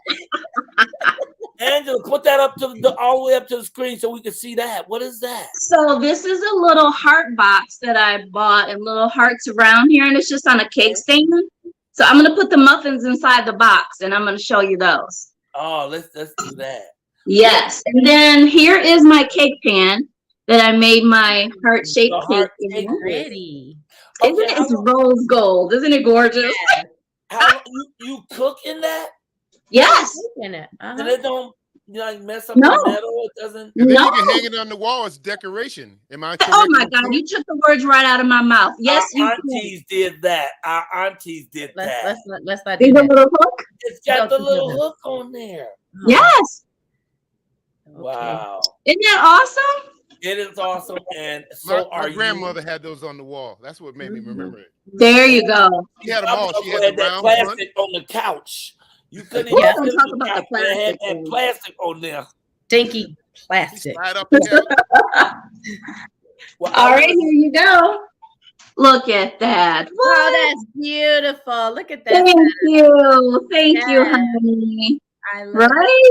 Angela, put that up to all the way up to the screen so we can see that. What is that? So this is a little heart box that I bought and little hearts around here, and it's just on a cake stand. So I'm gonna put the muffins inside the box and I'm gonna show you those. Oh, let's do that. Yes. And then here is my cake pan that I made my heart-shaped cake in. Pretty. Isn't it? It's rose gold. Isn't it gorgeous? How you cook in that? Yes. In it. And it don't mess up No. the metal. It doesn't. And then No. you can hang it on the wall as decoration. Am I correct? Oh my God, you took the words right out of my mouth. Yes, Our you aunties did that. Our aunties did that. Let's not do Is the that. little hook? It's got the Don't do little that. hook on there. Yes. Wow. Isn't that awesome? It is awesome. And so My are grandmother had those on the wall. That's what made me remember it. There you go. She had them I'm all. talking She had about the that round one. plastic on the couch. You couldn't We're even gonna sit talk on the about the couch. They had plastic that thing. plastic on there. Stinky plastic. Slide up and down. Well, All right, here you go. Look at that. Oh, What? that's beautiful. Look at that. Thank you. Thank you, Yes. honey. I love it. Right?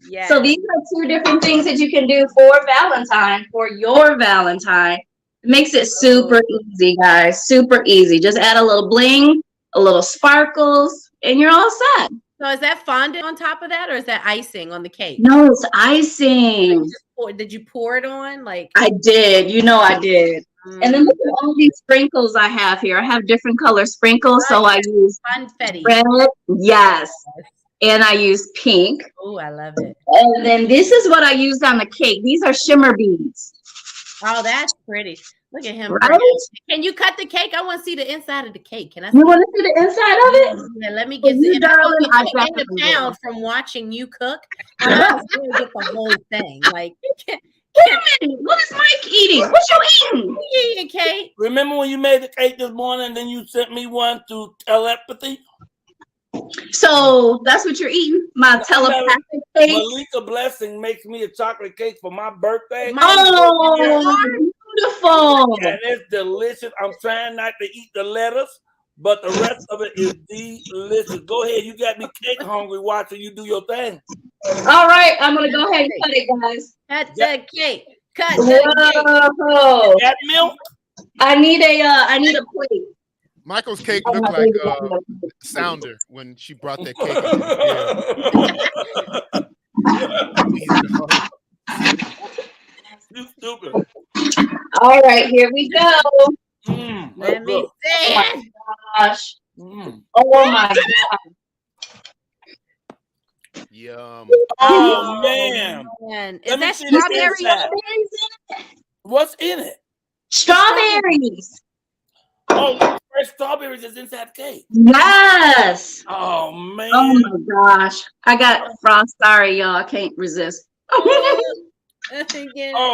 Yeah. So these are two different things that you can do for Valentine, for your Valentine. It makes it super easy, guys. Super easy. Just add a little bling, a little sparkles, and you're all set. So is that fondant on top of that, or is that icing on the cake? No, it's icing. Did you pour it on? Like I did. You know I did. And then look at all these sprinkles I have here. I have different color sprinkles. So I use confetti. red. Yes. And I use pink. Oh, I love it. And then this is what I used on the cake. These are shimmer beads. Oh, that's pretty. Look at him. Right? Can you cut the cake? I want to see the inside of the cake. Can I see You want to see the inside of it? Yeah, let me get You the darling, I in the definitely will. pound from watching you cook. I want to get the whole thing. Like, Wait a minute. What is Mike eating? What you eating? you eating cake? Remember when you made the cake this morning and then you sent me one through telepathy? So that's what you're eating? My telepathic cake? Malika Blessing makes me a chocolate cake for my birthday. Oh, beautiful. And it's delicious. I'm trying not to eat the lettuce, but the rest of it is delicious. Go ahead. You got me cake hungry watching you do your thing. All right. I'm going to go ahead and cut it, guys. Cut the cake. Cut the cake. Whoa. Got milk? I need a plate. Michael's cake looked like Sounder when she brought that cake. You stupid. All right, here we go. Let me see it. Gosh. Oh my God. Yum. Oh man. Man. Is Let me that see this strawberry? inside. What's in it? Strawberries. Oh, fresh strawberries is inside the cake. Yes. Oh man. Oh my gosh. I got frost. Sorry, y'all. I can't resist. Oh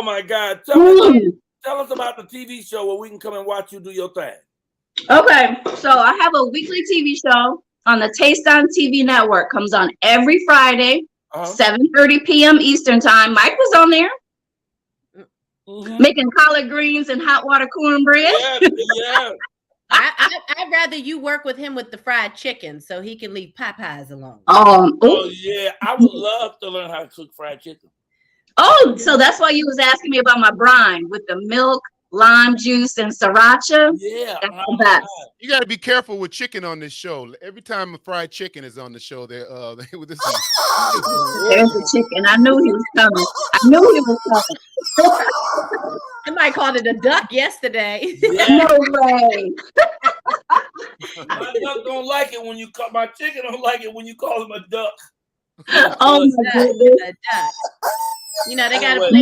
my God. Tell us about the TV show where we can come and watch you do your thing. Okay, so I have a weekly TV show on the Taste on TV network. Comes on every Friday, 7:30 p.m. Eastern time. Mike was on there making collard greens and hot water cornbread. Yeah. I'd rather you work with him with the fried chicken so he can leave Popeyes alone. Oh yeah, I would love to learn how to cook fried chicken. Oh, so that's why you was asking me about my brine with the milk lime juice, and sriracha. Yeah. That's the best. You got to be careful with chicken on this show. Every time a fried chicken is on the show, this is There's the chicken. I knew he was coming. Somebody called it a duck yesterday. Yeah. No way. My duck don't like it when you call my chicken. Don't like it when you call him a duck. Oh my goodness. A duck. You know, they got a place in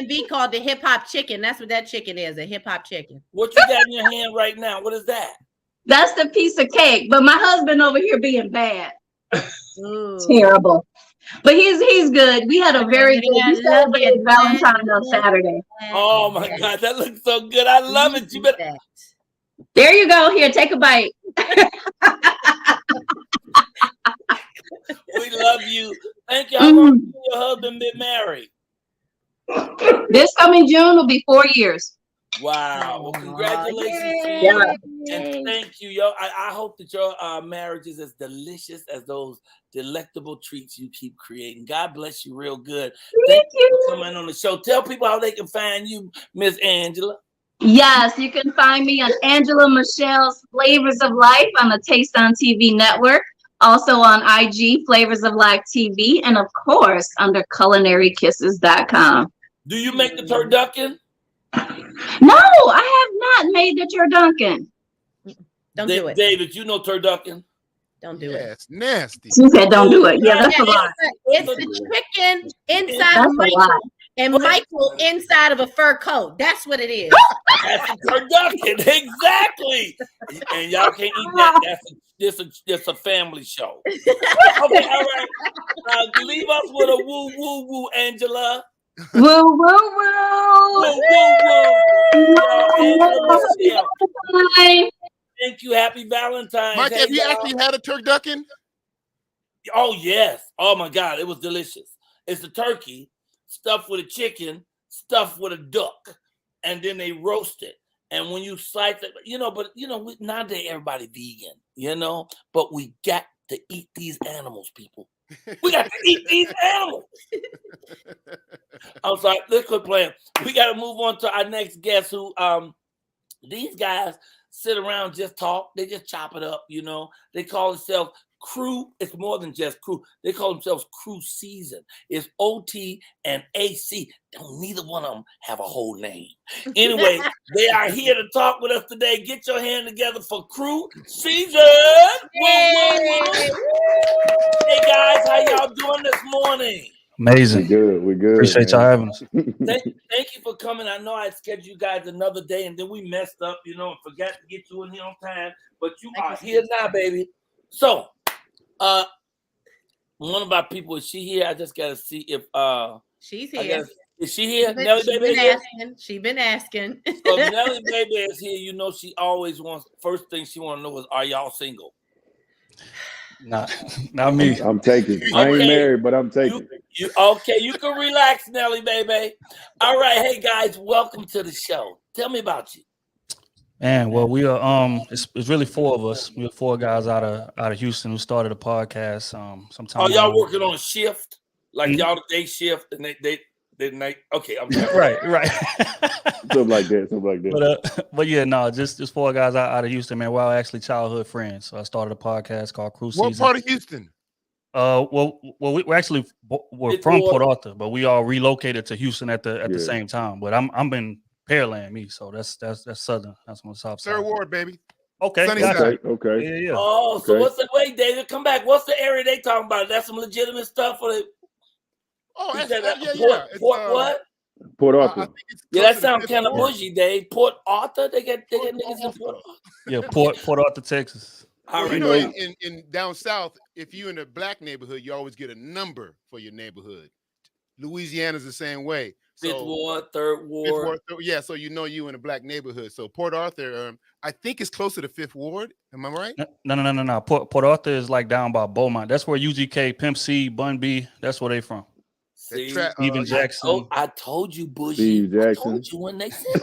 the TNB called the hip hop chicken. That's what that chicken is, a hip hop chicken. What you got in your hand right now? What is that? That's the piece of cake. But my husband over here being bad. Ooh. Terrible. But he's good. We had a very good. We celebrated Valentine's on Saturday. Oh my God, that looks so good. I love it. You better. There you go. Here, take a bite. We love you. Thank you. How long has your husband been married? This coming June will be 4 years. Wow. Well, congratulations to you. Yeah. And thank you, yo. I hope that your marriage is as delicious as those delectable treats you keep creating. God bless you real good. Thank you for coming on the show. Tell people how they can find you, Miss Angela. Yes, you can find me on Angela Michelle's Flavors of Life on the Taste on TV network. Also on IG, Flavors of Life TV, and of course under CulinaryKisses.com. Do you make the turducken? No, I have not made the turducken. Don't do it. David, you know turducken? Don't do it. It's nasty. She said don't do it. Yeah, that's a lot. It's the chicken inside That's of a Michael lot. and Michael inside of a fur coat. That's what it is. That's a turducken, exactly. And y'all can't eat that. That's a family show. Okay, all right. Leave us with a woo woo woo, Angela. Woo woo woo. Woo woo woo. Thank you. Happy Valentine's. Mike, Hey, have you y'all. actually had a turducken? Oh yes. Oh my God, it was delicious. It's a turkey stuffed with a chicken, stuffed with a duck, and then they roast it. And when you slice it, nowadays everybody vegan, but we got to eat these animals, people. We got to eat these animals. I'm sorry, let's quit playing. We got to move on to our next guest who, these guys sit around, just talk. They just chop it up, They call themselves Crew. It's more than just Crew. They call themselves KrewSeason. It's OT and AC. Don't neither one of them have a whole name. Anyway, they are here to talk with us today. Get your hand together for KrewSeason. Hey guys, how y'all doing this morning? Amazing. We good. Appreciate y'all having us. Thank you for coming. I know I scheduled you guys another day, and then we messed up, and forgot to get you in here on time. But you are here now, baby. So, one of our people, is she here? I just gotta see if she's here. Is she here? Nelly baby. She been asking. So Nelly baby is here. She always wants. First thing she want to know is, are y'all single? Not me. I'm taking. I ain't married, but I'm taking. You okay? You can relax, Nelly baby. All right, hey guys, welcome to the show. Tell me about you. Man, well, we are it's really four of us. We're four guys out of Houston who started a podcast. Sometime. Oh, y'all working on a shift? Like y'all the day shift and they night. Okay, I'm right. Something like that. But yeah, no, just four guys out of Houston, man. We're all actually childhood friends. So I started a podcast called KrewSeason. What part of Houston? We're from Port Arthur, but we all relocated to Houston at the same time. But I'm in Pearland, me. So that's southern. That's on the south side. Third Ward, baby. Okay. Sunnyside. Okay. Yeah. Oh, so what's the way, David? Come back. What's the area they talking about? That's some legitimate stuff for the. Oh, Port what? Port Arthur. Yeah, that sounds kind of bougie, Dave. Port Arthur. They got niggas in Port Arthur. Yeah, Port Arthur, Texas. Well, in down south, if you're in a black neighborhood, you always get a number for your neighborhood. Louisiana's the same way. Fifth Ward, Third Ward. Yeah, so you in a black neighborhood. So Port Arthur, I think it's closer to Fifth Ward. Am I right? No. Port Arthur is like down by Beaumont. That's where UGK, Pimp C, Bun B. That's where they from. See, Steven Jackson. I told you, bougie. I told you when they said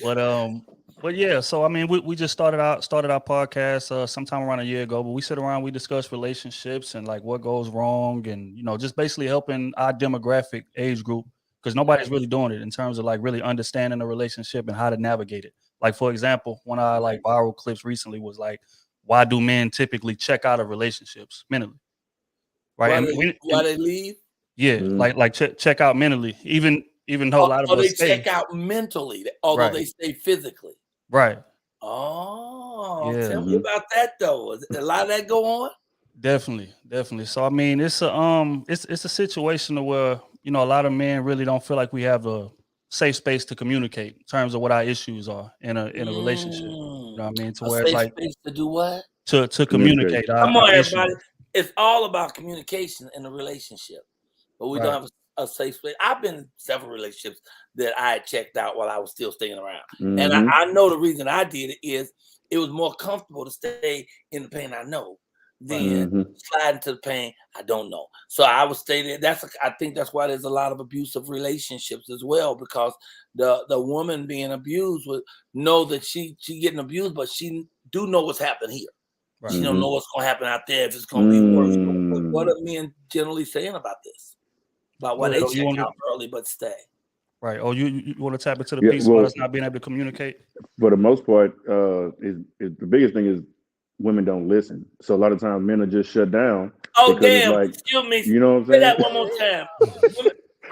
that. But yeah, so I mean, we just started our podcast sometime around a year ago. But we sit around, we discuss relationships and like what goes wrong, and just basically helping our demographic age group because nobody's really doing it in terms of like really understanding the relationship and how to navigate it. Like, for example, one of our like viral clips recently was like, why do men typically check out of relationships mentally? Right. Why they leave? Yeah, like check out mentally, even though a lot of us they stay. check out mentally, although they stay physically. Right. Oh, Yeah. tell me about that though. Is a lot of that go on? Definitely. So I mean, it's a situation where, you know, a lot of men really don't feel like we have a safe space to communicate in terms of what our issues are in a relationship. You know what I mean? To where it's like space to do what? To communicate. Come on, everybody. Issues. It's all about communication in a relationship. But we don't have a safe space. I've been in several relationships that I had checked out while I was still staying around. And I know the reason I did it is it was more comfortable to stay in the pain I know than slide into the pain I don't know. So I would stay there. I think that's why there's a lot of abusive relationships as well, because the woman being abused would know that she getting abused, but she do know what's happening here. Right. She don't know what's going to happen out there, if it's going to be worse. So what are men generally saying about this? About why they check out early but stay? Right. Oh, you want to tap into the piece about us not being able to communicate? For the most part, is the biggest thing is women don't listen. So a lot of times men are just shut down. Oh, damn. Like, excuse me. You know what I'm saying? saying? Say that one more time.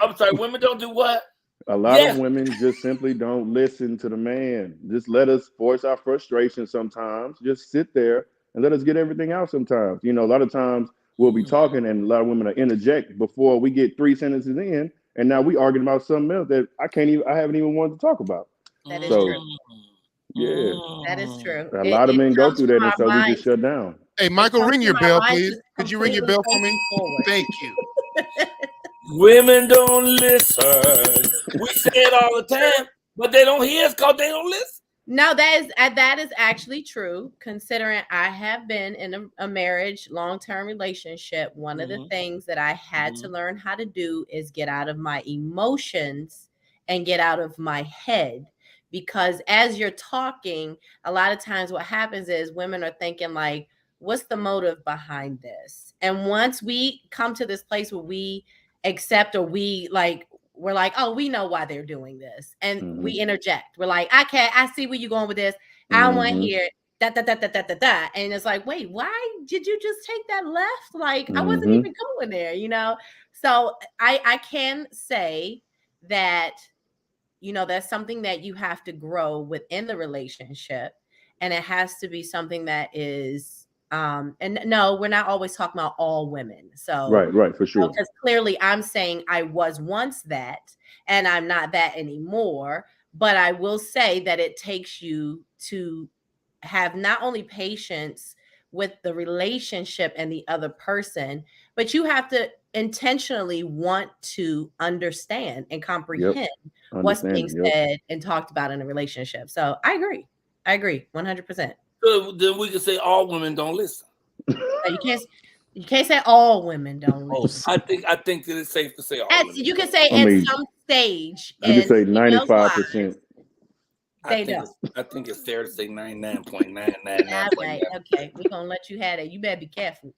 I'm sorry. Women don't do what? A lot of women just simply don't listen to the man. Just let us voice our frustration sometimes. Just sit there and let us get everything out sometimes. You know, a lot of times we'll be talking and a lot of women are interject before we get 3 sentences in, and now we arguing about something else that I haven't even wanted to talk about. That is true. Yeah. That is true. A lot of men go through that, and so we just shut down. Hey, Michael, ring your bell, please. Could you ring your bell for me? Thank you. Women don't listen. We say it all the time, but they don't hear us because they don't listen. No, that is actually true. Considering I have been in a marriage, long-term relationship, one of the things that I had to learn how to do is get out of my emotions and get out of my head. Because as you're talking, a lot of times what happens is women are thinking like, what's the motive behind this? And once we come to this place where we accept, or we're like, oh, we know why they're doing this. And we interject. We're like, I see where you're going with this. I don't want to hear it. Da. And it's like, wait, why did you just take that left? Like, I wasn't even going there, you know? So I can say that, you know, that's something that you have to grow within the relationship. And it has to be something that is, and no, we're not always talking about all women. So right, for sure. Because clearly I'm saying I was once that, and I'm not that anymore. But I will say that it takes you to have not only patience with the relationship and the other person, but you have to intentionally want to understand and comprehend what's being said and talked about in a relationship. So I agree 100%. So then we can say all women don't listen. You can't say all women don't listen. I think that it's safe to say all women. You can say at some stage. You can say 95%. They don't. I think it's fair to say 99.999. Okay, we're gonna let you have it. You better be careful.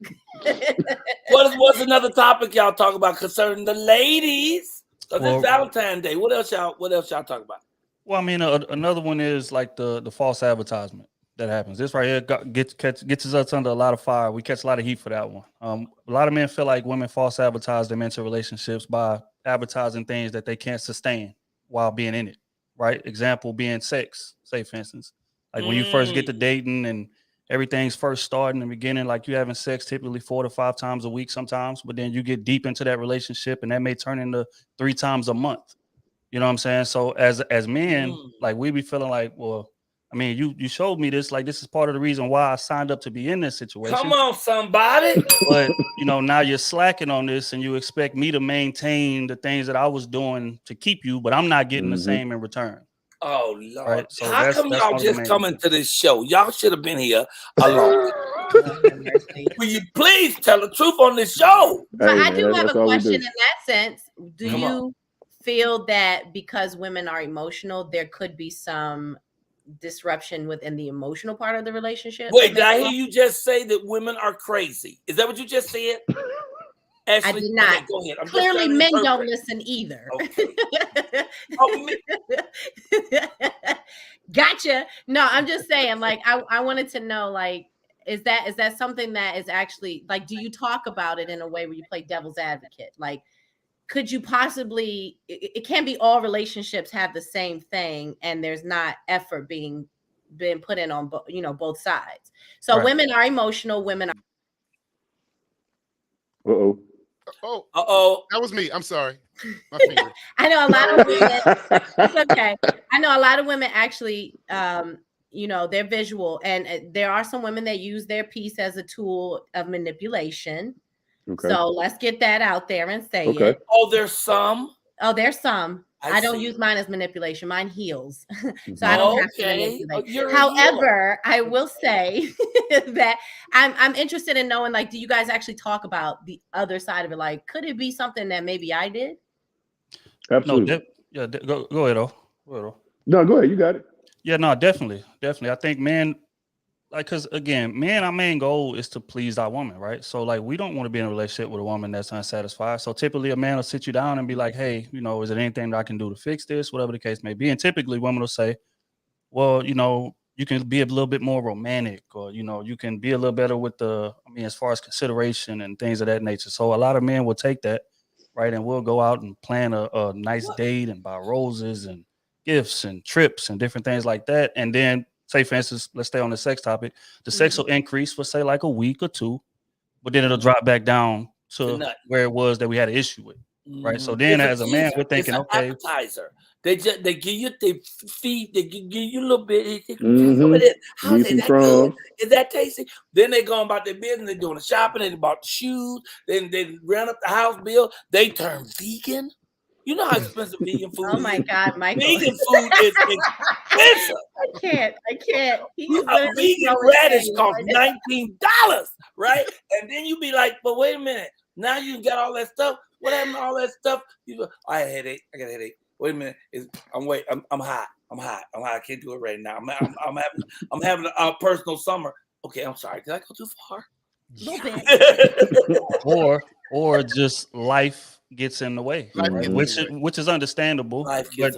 What's another topic y'all talk about concerning the ladies? Because it's Valentine's Day. What else y'all talk about? Well, I mean, another one is like the false advertisement that happens. This right here gets us under a lot of fire. We catch a lot of heat for that one. A lot of men feel like women false advertise them into relationships by advertising things that they can't sustain while being in it. Right? Example being sex, say for instance. Like when you first get to dating and everything's first starting in the beginning, like you having sex typically 4 to 5 times a week sometimes, but then you get deep into that relationship and that may turn into 3 times a month. You know what I'm saying? So as men, like we be feeling like, well, I mean, you showed me this, like this is part of the reason why I signed up to be in this situation. Come on, somebody. But you know, now you're slacking on this and you expect me to maintain the things that I was doing to keep you, but I'm not getting the same in return. Oh Lord. Right? So how come y'all just coming to this show? Y'all should have been here alone. Will you please tell the truth on this show? But I do have a question in that sense. Do you feel that because women are emotional, there could be some disruption within the emotional part of the relationship? Wait, did I hear you just say that women are crazy? Is that what you just said? Ashley, I did not. Okay, go ahead. I'm Clearly, just men don't listen either. Okay. Gotcha. No, I'm just saying, like, I wanted to know, like, is that something that is actually, like, do you talk about it in a way where you play devil's advocate? Like, could you possibly, it can't be all relationships have the same thing and there's not effort being put in on both sides. So Right. women are emotional, women are Oh, that was me. I'm sorry. My finger. I know a lot of women. It's okay. I know a lot of women actually, they're visual, and there are some women that use their piece as a tool of manipulation. Okay. So let's get that out there and say Okay. it. Oh, there's some. Oh, there's some. I don't see. use mine as manipulation. Mine heals, so I don't have to Okay. manipulate. You're a However, I will say that I'm interested in knowing, like, do you guys actually talk about the other side of it? Like, could it be something that maybe I did? Absolutely. No, go ahead, though. No, go ahead. You got it. Yeah, no, definitely. I think men, like, because again, men, our main goal is to please our woman, right? So, like, we don't want to be in a relationship with a woman that's unsatisfied. So typically a man will sit you down and be like, hey, is there anything that I can do to fix this, whatever the case may be? And typically women will say, well, you can be a little bit more romantic, or, you can be a little better with as far as consideration and things of that nature. So a lot of men will take that, right, and we'll go out and plan a nice date and buy roses and gifts and trips and different things like that. And then, say, for instance, let's stay on the sex topic. The sex will increase for, say, like a week or two, but then it'll drop back down to where it was that we had an issue with, right? So then, as a man, we're thinking, it's an okay, appetizer. They give you, they give you a little bit. Mhm. How's Give some that crumbs. good? Is that tasty? Then they go about their business. They're doing the shopping. They bought the shoes. Then they ran up the house bill. They turn vegan. You know how expensive vegan food is? Oh my God, Michael. Vegan food is expensive. I can't. A vegan radish costs $19, right? And then you be like, but wait a minute. Now you got all that stuff. What happened to all that stuff? You go, I had a headache. I got a headache. Wait a minute. I'm hot. I can't do it right now. I'm having a personal summer. Okay, I'm sorry. Did I go too far? A little bit. or just life gets in the way, right? Which is understandable.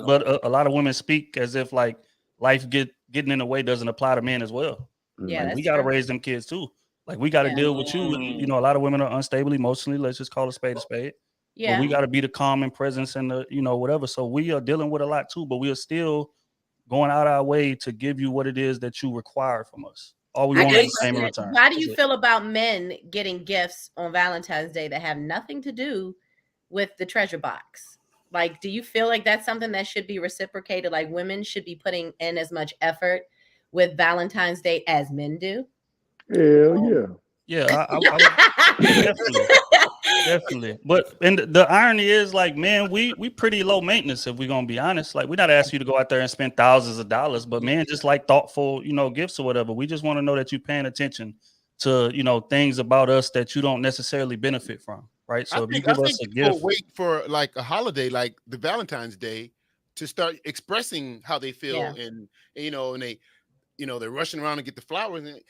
But a lot of women speak as if, like, life getting in the way doesn't apply to men as well. Yeah, like, we got to raise them kids too. Like, we got to deal with you. A lot of women are unstable emotionally. Let's just call a spade a spade. Yeah. But we got to be the calming presence and the, whatever. So we are dealing with a lot too, but we are still going out our way to give you what it is that you require from us. All we want is the same in return. How do you feel about men getting gifts on Valentine's Day that have nothing to do with the treasure box? Like, do you feel like that's something that should be reciprocated? Like, women should be putting in as much effort with Valentine's Day as men do? Hell yeah. Yeah, definitely. But the irony is, like, man, we pretty low maintenance, if we're gonna be honest. Like, we're not asking you to go out there and spend thousands of dollars, but man, just like thoughtful, gifts or whatever. We just want to know that you're paying attention to, things about us that you don't necessarily benefit from, right? So if you give us a gift, wait for like a holiday, like the Valentine's Day, to start expressing how they feel, and they're rushing around to get the flowers. And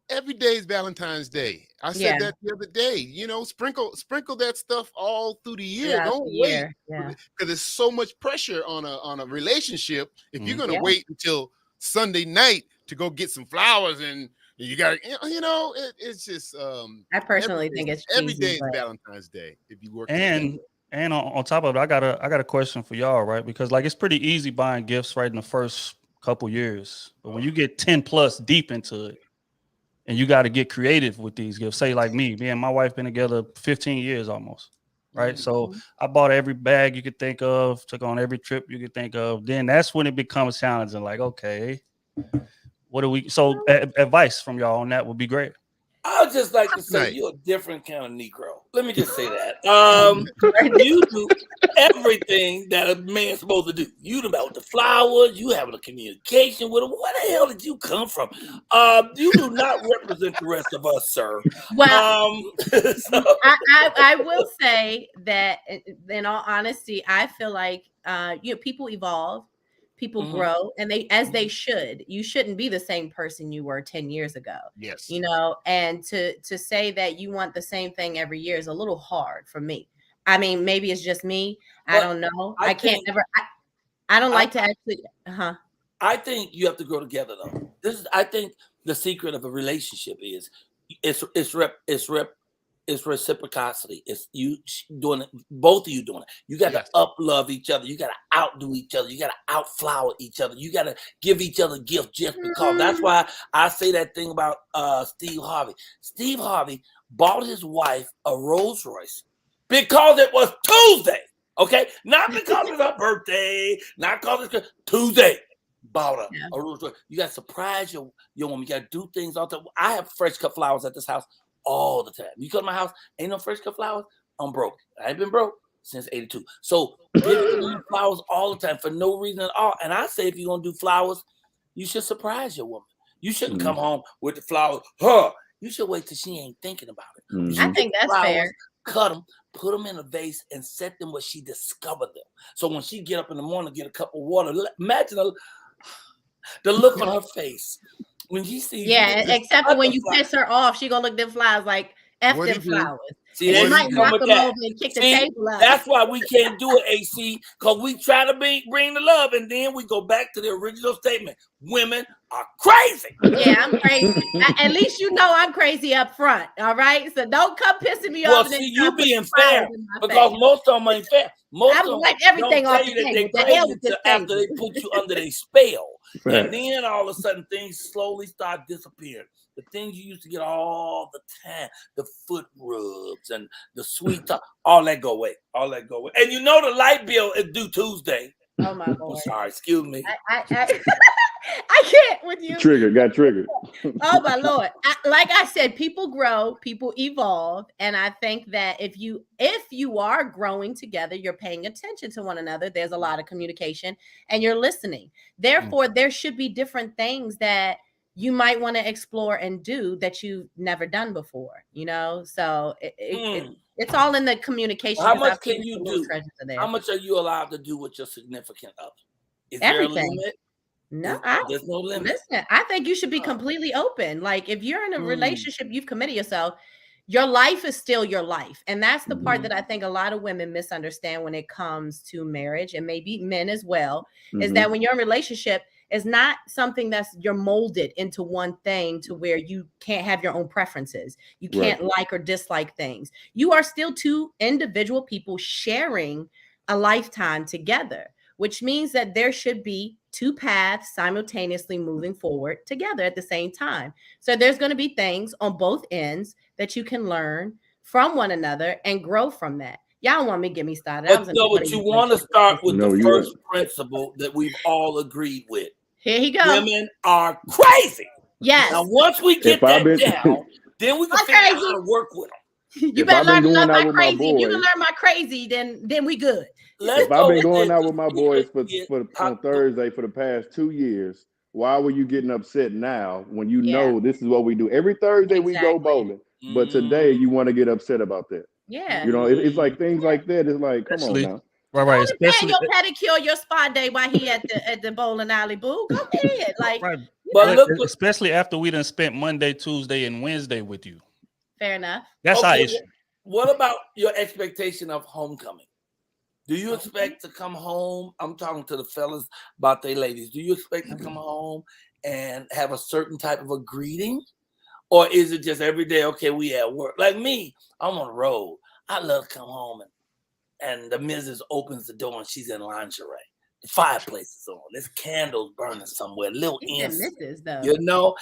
every day is Valentine's Day. I said that the other day. Sprinkle that stuff all through the year. Don't wait, because there's so much pressure on a relationship. If you're gonna wait until Sunday night to go get some flowers, and you got it's just. I personally think it's cheesy, every day is Valentine's Day if you work. And on top of it, I got a question for y'all, right? Because, like, it's pretty easy buying gifts right in the first couple years, but when you get 10 plus deep into it, and you got to get creative with these gifts. Say, like me and my wife been together 15 years almost, right? So I bought every bag you could think of, took on every trip you could think of. Then that's when it becomes challenging. Like, okay, what do we? So advice from y'all on that would be great. I would just like to say you're a different kind of Negro. Let me just say that. You do everything that a man's supposed to do. You about the flowers, you having a communication with them. Where the hell did you come from? You do not represent the rest of us, sir. Well, I will say that, in all honesty, I feel like people evolve. People grow, and as they should. You shouldn't be the same person you were 10 years ago. Yes. You know, and to say that you want the same thing every year is a little hard for me. I mean, maybe it's just me. I don't know. I can't never. I don't like to actually. I think you have to grow together, though. I think the secret of a relationship is it's reciprocity. It's you doing it, both of you doing it. You got to up-love each other. You got to outdo each other. You got to outflower each other. You got to give each other gifts just because. That's why I say that thing about Steve Harvey. Steve Harvey bought his wife a Rolls Royce because it was Tuesday. Okay, not because it's her birthday, not because it's Tuesday. Bought her a Rolls Royce. You got to surprise your woman. You got to do things all the time. I have fresh cut flowers at this house all the time. You come to my house, ain't no fresh cut flowers. I'm broke. I ain't been broke since '82. So giving flowers all the time for no reason at all. And I say, if you're gonna do flowers, you should surprise your woman. You shouldn't come home with the flowers. You should wait till she ain't thinking about it. I think that's fair. Cut them, put them in a vase, and set them where she discovered them. So when she get up in the morning, get a cup of water. Imagine the look on her face when she sees. Yeah, except for when you piss her off, she gonna look them flowers like F them flowers. See, and might knock them over and kick the table up. That's why we can't do it, AC, because we try to bring the love, and then we go back to the original statement. Women are crazy. Yeah, I'm crazy. At least you know I'm crazy up front. All right, so don't come pissing me off. Well, see, you being fair because most of them ain't fair. Most of them like everything don't off tell you the that table. they're crazy after they put you under their spell, Right. and then all of a sudden things slowly start disappearing. The things you used to get all the time, the foot rubs and the sweet talk, all that go away. All that go away. And you know the light bill is due Tuesday. Oh my Lord. Sorry, excuse me. I can't with you. Got triggered. Oh my Lord. Like I said, people grow, people evolve. And I think that if you are growing together, you're paying attention to one another. There's a lot of communication and you're listening. Therefore, there should be different things that you might want to explore and do that you've never done before, you know? So it's all in the communication. How much can you do? How much are you allowed to do with your significant other? Is Everything. there a limit? No, there's no limit. Listen, I think you should be completely open. Like if you're in a relationship, you've committed yourself, your life is still your life. And that's the part that I think a lot of women misunderstand when it comes to marriage, and maybe men as well, is that when you're in a relationship, it's not something you're molded into one thing to where you can't have your own preferences. You can't like or dislike things. You are still two individual people sharing a lifetime together, which means that there should be two paths simultaneously moving forward together at the same time. So there's going to be things on both ends that you can learn from one another and grow from that. Y'all don't want me to get me started. But you want to start with the first principle that we've all agreed with. Here he goes. Women are crazy. Yes. Now, once we get that down, then we can figure out how to work with them. You better learn to love my crazy. If you can learn my crazy, then we good. If I've been going out with my boys on Thursday for the past 2 years, why were you getting upset now when you know this is what we do? Every Thursday we go bowling, but today you want to get upset about that. Yeah. You know, it's like things like that. It's like, come on now. Right. Especially your pedicure, your spa day while he at the bowling alley, boo. Go ahead. Like, but especially after we done spent Monday, Tuesday, and Wednesday with you. Fair enough. That's our issue. What about your expectation of homecoming? Do you expect to come home? I'm talking to the fellas about their ladies. Do you expect to come home and have a certain type of a greeting? Or is it just every day, okay, we at work? Like me, I'm on the road. I love to come home and the missus opens the door and she's in lingerie. The fireplace is on. There's candles burning somewhere. Little incense. You know,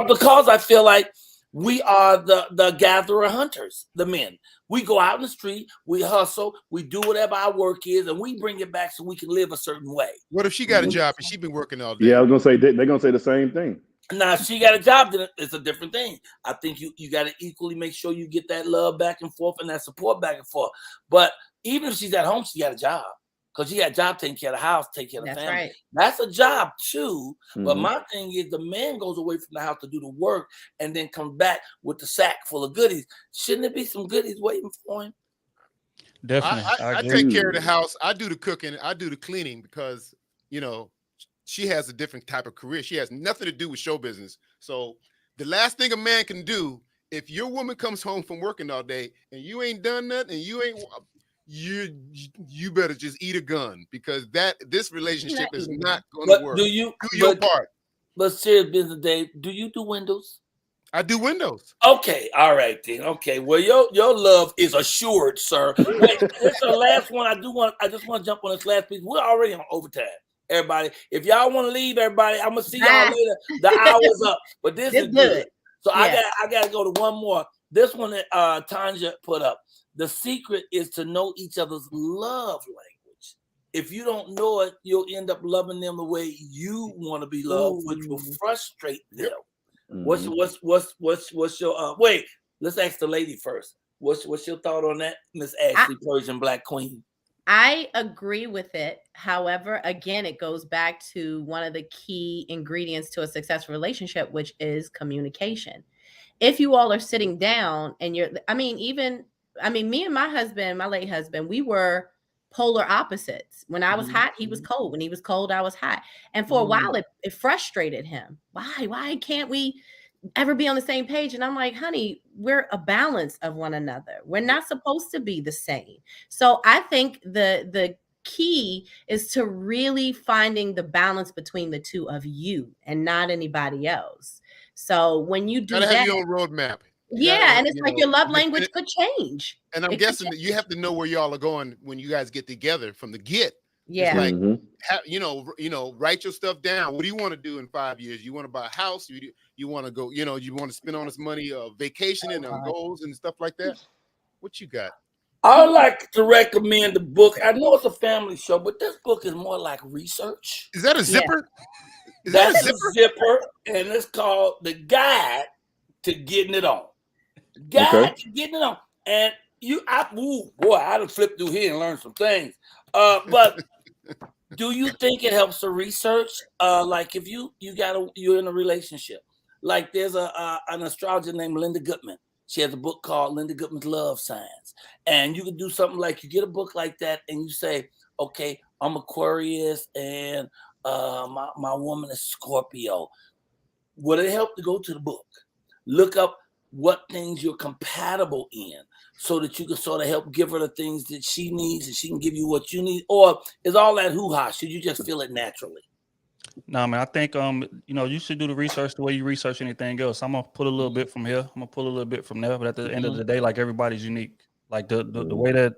because I feel like we are the gatherer hunters, the men. We go out in the street, we hustle, we do whatever our work is, and we bring it back so we can live a certain way. What if she got a job and she been working all day? Yeah, I was gonna say they're gonna say the same thing. Now, if she got a job, then it's a different thing. I think you got to equally make sure you get that love back and forth and that support back and forth. But even if she's at home, she got a job. Because she got a job taking care of the house, taking care of the family. Right. That's a job too. But my thing is the man goes away from the house to do the work and then comes back with the sack full of goodies. Shouldn't there be some goodies waiting for him? Definitely. I take care of the house. I do the cooking. I do the cleaning because, you know, she has a different type of career. She has nothing to do with show business. So the last thing a man can do, if your woman comes home from working all day and you ain't done nothing and you better just eat a gun, because this relationship is not going to work. Do your part. But serious business, Dave, do you do windows? I do windows. Okay, all right then. Okay, well your love is assured, sir. Wait, this is the last one. I just want to jump on this last piece. We're already on overtime. Everybody, if y'all want to leave, everybody, I'm gonna see y'all later. The hour's up, but this is good. So I gotta go to one more. This one that Tanja put up. The secret is to know each other's love language. If you don't know it, you'll end up loving them the way you want to be loved, which will frustrate them. What's your wait? Let's ask the lady first. What's your thought on that, Miss Ashley, Persian Black Queen? I agree with it. However, again, it goes back to one of the key ingredients to a successful relationship, which is communication. If you all are sitting down and me and my husband, my late husband, we were polar opposites. When I was hot, he was cold. When he was cold, I was hot. And for a while, it frustrated him. Why can't we ever be on the same page? And I'm like, honey, we're a balance of one another. We're not supposed to be the same. So I think the key is to really finding the balance between the two of you and not anybody else. So when you do gotta that, have your own roadmap. And it's like your love language could change. And I'm guessing that you have to know where y'all are going when you guys get together from the get. Yeah. It's like, write your stuff down. What do you want to do in 5 years? You want to buy a house? You want to go, you want to spend all this money vacationing on goals and stuff like that? What you got? I would like to recommend the book. I know it's a family show, but this book is more like research. Is that a zipper? Yeah. That's a zipper, and it's called The Guide to Getting It On. Guide to Getting It On. And I done flipped through here and learned some things. But do you think it helps the research? Like if you're in a relationship, like there's an astrologer named Linda Goodman. She has a book called Linda Goodman's Love Signs. And you can do something like you get a book like that and you say, okay, I'm Aquarius and my woman is Scorpio. Would it help to go to the book? Look up what things you're compatible in so that you can sort of help give her the things that she needs and she can give you what you need? Or is all that hoo-ha? Should you just feel it naturally? No, man, I think you should do the research the way you research anything else. I'm gonna put a little bit from here, I'm gonna pull a little bit from there, but at the end of the day, like everybody's unique. Like the way that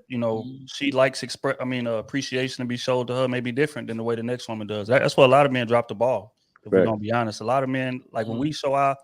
she likes appreciation to be showed to her may be different than the way the next woman does. That's why a lot of men drop the ball. If we're gonna be honest, a lot of men, like when we show our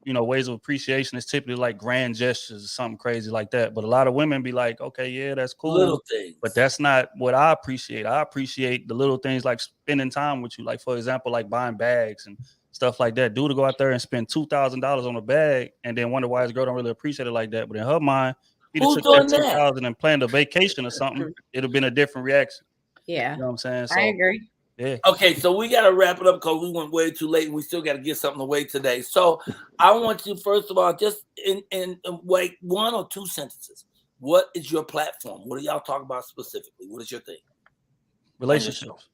ways of appreciation, it's typically like grand gestures or something crazy like that. But a lot of women be like, okay, yeah, that's cool, little things, but that's not what I appreciate. I appreciate the little things like spending time with you. Like for example, like buying bags and stuff like that. Dude to go out there and spend $2,000 on a bag and then wonder why his girl don't really appreciate it like that. But in her mind, he took that $2,000 and planned a vacation or something. It'd have been a different reaction. Yeah, you know what I'm saying? So, I agree. Yeah. Okay, so we got to wrap it up because we went way too late and we still got to get something away today. So I want you, first of all, just in like 1 or 2 sentences. What is your platform? What do y'all talk about specifically? What is your thing? Relationships.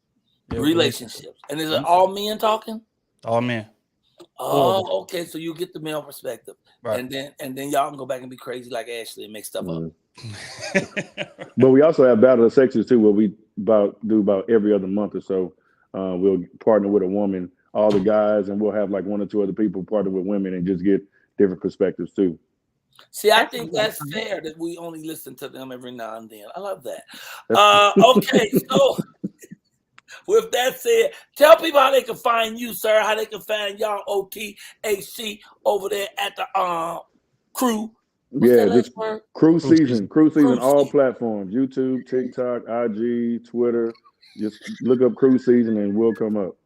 Yeah, relationships. And is it all men talking? All men. Oh, okay. So you get the male perspective. Right. And then y'all can go back and be crazy like Ashley and make stuff up. But we also have Battle of the Sexes too, where we do about every other month or so. We'll partner with a woman, all the guys, and we'll have like 1 or 2 other people partner with women and just get different perspectives too. See, I think that's fair that we only listen to them every now and then. I love that. Okay, so with that said, tell people how they can find you, sir, how they can find y'all OTAC over there at the Crew. Just KrewSeason. KrewSeason, all platforms: YouTube, TikTok, IG, Twitter. Just look up KrewSeason and we'll come up.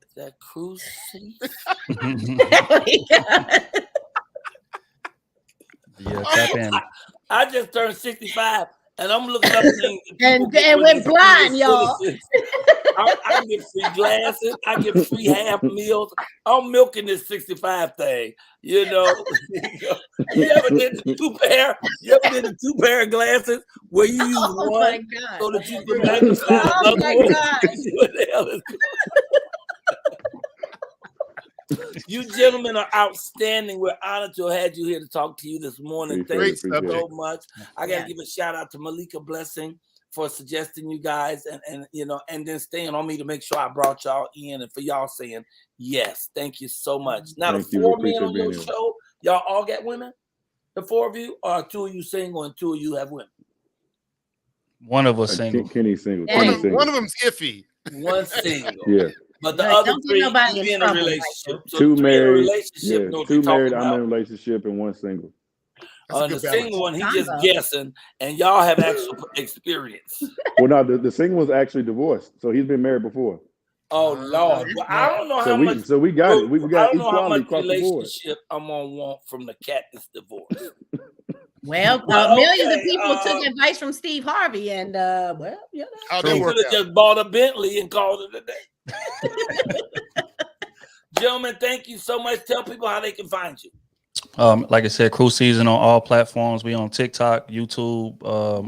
Is that KrewSeason? Yeah, tap in. I just turned 65 and I'm looking up things and went blind, y'all. I get free glasses. I get free half meals. I'm milking this 65 thing. You know, you ever did the 2 pair? You ever did the 2 pair of glasses where you use one so that you can magnify Oh the my other God. What the hell is You gentlemen are outstanding. We're honored to have had you here to talk to you this morning. Thank you so much. I got to give a shout out to Malika Blessing for suggesting you guys and you know, and then staying on me to make sure I brought y'all in and for y'all saying yes. Thank you so much. Now, the 4 men on your show, y'all all got women? The 4 of you, or 2 of you single and 2 of you have women? One of us single. Kenny's single. One of them's iffy. One single. Yeah. But the other 3 be in a relationship. So 2 married. Yeah, 2 married. I'm in a relationship and 1 single. The single one, he just guessing, and y'all have actual experience. Well, no, the single one's actually divorced, so he's been married before. Oh Lord! Well, I don't know how much. So we got it. We got I don't know how equality much across the board. relationship I'm gonna want from the cat that's divorced. Well, millions of people took advice from Steve Harvey, and well, you know, They could have just bought a Bentley and called it a day. Gentlemen, thank you so much. Tell people how they can find you. Like I said, KrewSeason on all platforms. We on TikTok, YouTube,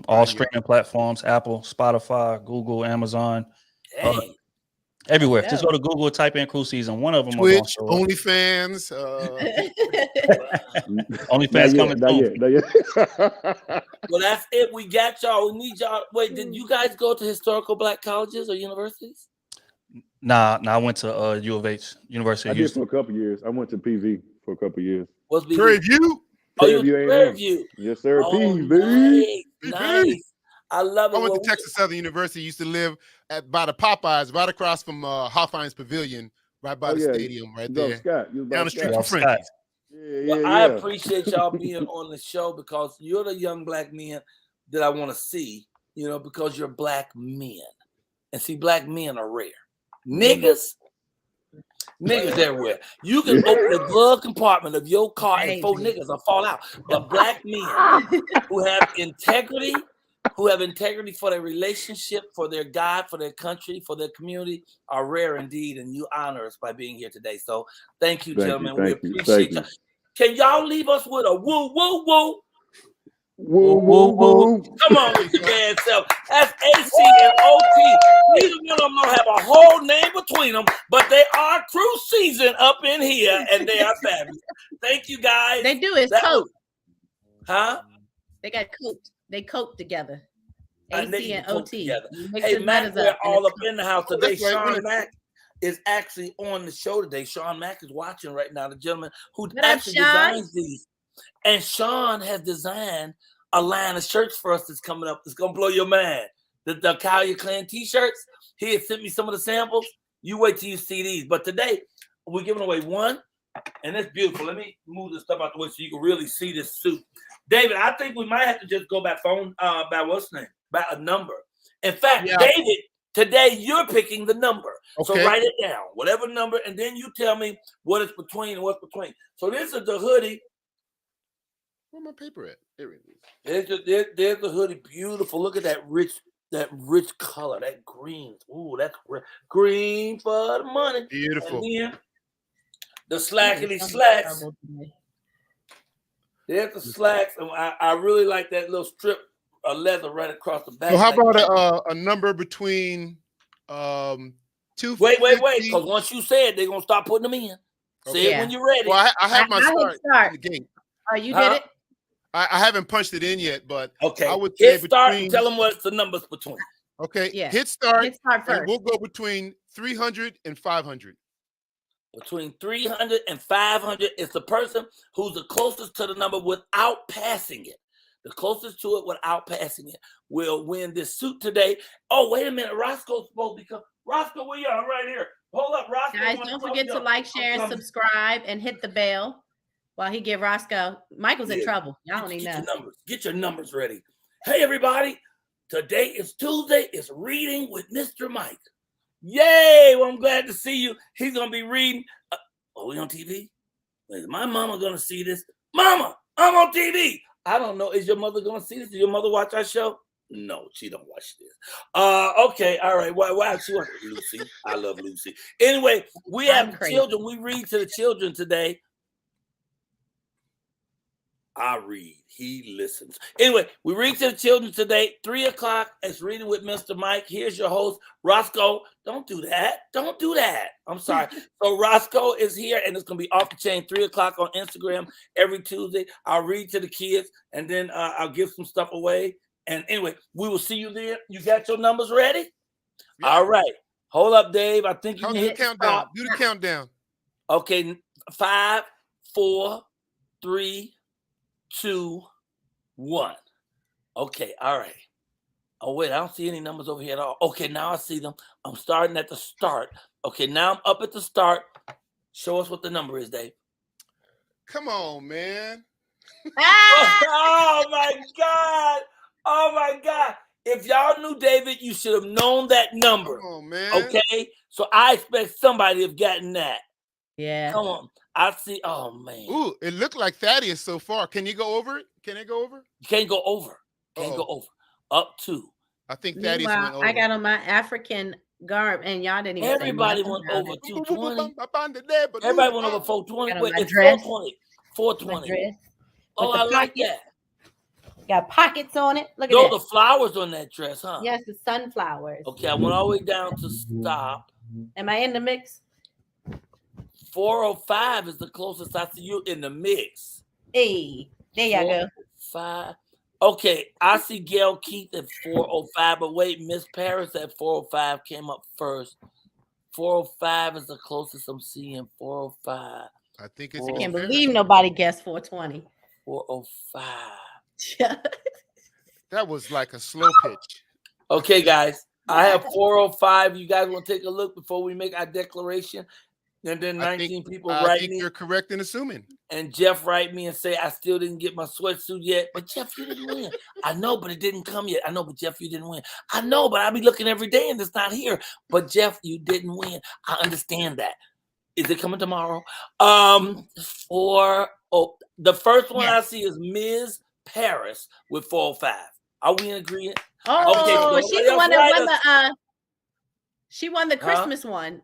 all streaming platforms: Apple, Spotify, Google, Amazon, everywhere. Just go to Google, type in KrewSeason. One of them Twitch, are going to show OnlyFans. OnlyFans coming soon. Well, that's it. We got y'all. We need y'all. Wait, did you guys go to historical Black colleges or universities? Nah, I went to U of H, University I of did Houston. for a couple years. I went to PV for a couple years. What's Prairie View? Prairie A&M. View. Yes, sir. Nice. I love it. I went to Texas Southern University. Used to live by the Popeyes, right across from Hofheinz Pavilion, right by the stadium, right there. Down the street from Frankie's. I appreciate y'all being on the show because you're the young Black men that I want to see, you know, because you're Black men. And see, Black men are rare. Niggas everywhere. You can open the glove compartment of your car and 4 niggas will fall out. But Black men who have integrity for their relationship, for their God, for their country, for their community are rare indeed. And you honor us by being here today. So thank you, gentlemen. We appreciate you. Can y'all leave us with a woo, woo, woo? Woo, woo, woo. Come on with your bad self. That's AC and OT. Neither one of them don't have a whole name between them, but they are KrewSeason up in here, and they are fabulous. Thank you, guys. They do. It's coat. Huh? They got coat. They coat together. AC they and coat OT. together. Hey, Mac, we're all up in the house today. Sean Mack is actually on the show today. Sean Mack is watching right now. The gentleman who actually designs these. And Sean has designed a line of shirts for us that's coming up. It's going to blow your mind. The Collier Clan t-shirts. He had sent me some of the samples. You wait till you see these. But today, we're giving away one. And it's beautiful. Let me move this stuff out the way so you can really see this suit. David, I think we might have to just go by phone, by what's name? By a number. In fact, David, today you're picking the number. Okay. So write it down. Whatever number. And then you tell me what it's between and what's between. So this is the hoodie. Where's my paper at? There it is. There's the hoodie. Beautiful. Look at that rich color. That green. Ooh, that's green for the money. Beautiful. And then the slackety slacks. There's the slacks. And I really like that little strip of leather right across the back. So how about a number between 250? Wait. Because once you say it, they're gonna start putting them in. Say it when you're ready. Well, I have my start in the game. Oh, you did it? I haven't punched it in yet, but okay. I would say hit start and tell them what's the numbers between. Okay, yeah. Hit start first. We'll go between 300 and 500. Between 300 and 500 is the person who's the closest to the number without passing it. The closest to it without passing it will win this suit today. Oh, wait a minute. Roscoe's supposed to become. Roscoe, where you are? Right here. Hold up, Roscoe. Guys, don't forget to like, share, and subscribe, and hit the bell while he give Roscoe. Michael's in trouble. Y'all don't even know. Get your numbers ready. Hey, everybody. Today is Tuesday. It's Reading with Mr. Mike. Yay! Well, I'm glad to see you. He's going to be reading. Are we on TV? Is my mama going to see this? Mama, I'm on TV. I don't know. Is your mother going to see this? Did your mother watch our show? No, she don't watch this. Okay, all right. Why she want Lucy? I love Lucy. Anyway, we I'm have crazy. children. We read to the children today. I read. He listens. Anyway, we read to the children today. 3 o'clock. It's Reading with Mr. Mike. Here's your host, Roscoe. Don't do that. Don't do that. I'm sorry. So Roscoe is here, and it's going to be off the chain. 3 o'clock on Instagram every Tuesday. I'll read to the kids, and then I'll give some stuff away. And anyway, we will see you there. You got your numbers ready? Yeah. All right. Hold up, Dave. I think you do the countdown. Do the countdown. Okay. 5, 4, 3, 2, 1. Okay, all right. Oh, wait, I don't see any numbers over here at all. Okay, now I see them. I'm starting at the start. Okay, now I'm up at the start. Show us what the number is, Dave. Come on, man. Oh, my God. Oh, my God. If y'all knew David, you should have known that number. Come on, man. Okay? So I expect somebody to have gotten that. Yeah. Come on. I see. Oh, man. Ooh, it looked like Thaddeus so far. Can you go over it? Can it go over? You can't go over. Can't go over. Up 2. I think Thaddeus went over. I got on my African garb, and y'all didn't even Everybody say went over 220. Everybody went over 420. Wait, it's dress. 420. 420. Dress. Oh, I like that. Got pockets on it. Look at Those that. the flowers on that dress, huh? Yes, the sunflowers. Okay, I went all the way down to stop. Am I in the mix? 405 is the closest I see you in the mix. Hey, there y'all go. 405. Okay, I see Gail Keith at 405, but wait, Miss Paris at 405 came up first. 405 is the closest I'm seeing. 405. I think it's. I can't believe nobody guessed 420. 405. That was like a slow pitch. Okay, guys, I have 405. You guys want to take a look before we make our declaration? And then 19 people write me. You're correct in assuming. And Jeff write me and say, I still didn't get my sweatsuit yet. But Jeff, you didn't win. I know, but it didn't come yet. I know, but Jeff, you didn't win. I know, but I'll be looking every day and it's not here. But Jeff, you didn't win. I understand that. Is it coming tomorrow? The first one I see is Ms. Paris with 405. Are we in agreement? Oh, okay, so she's the one that won the she won the Christmas one.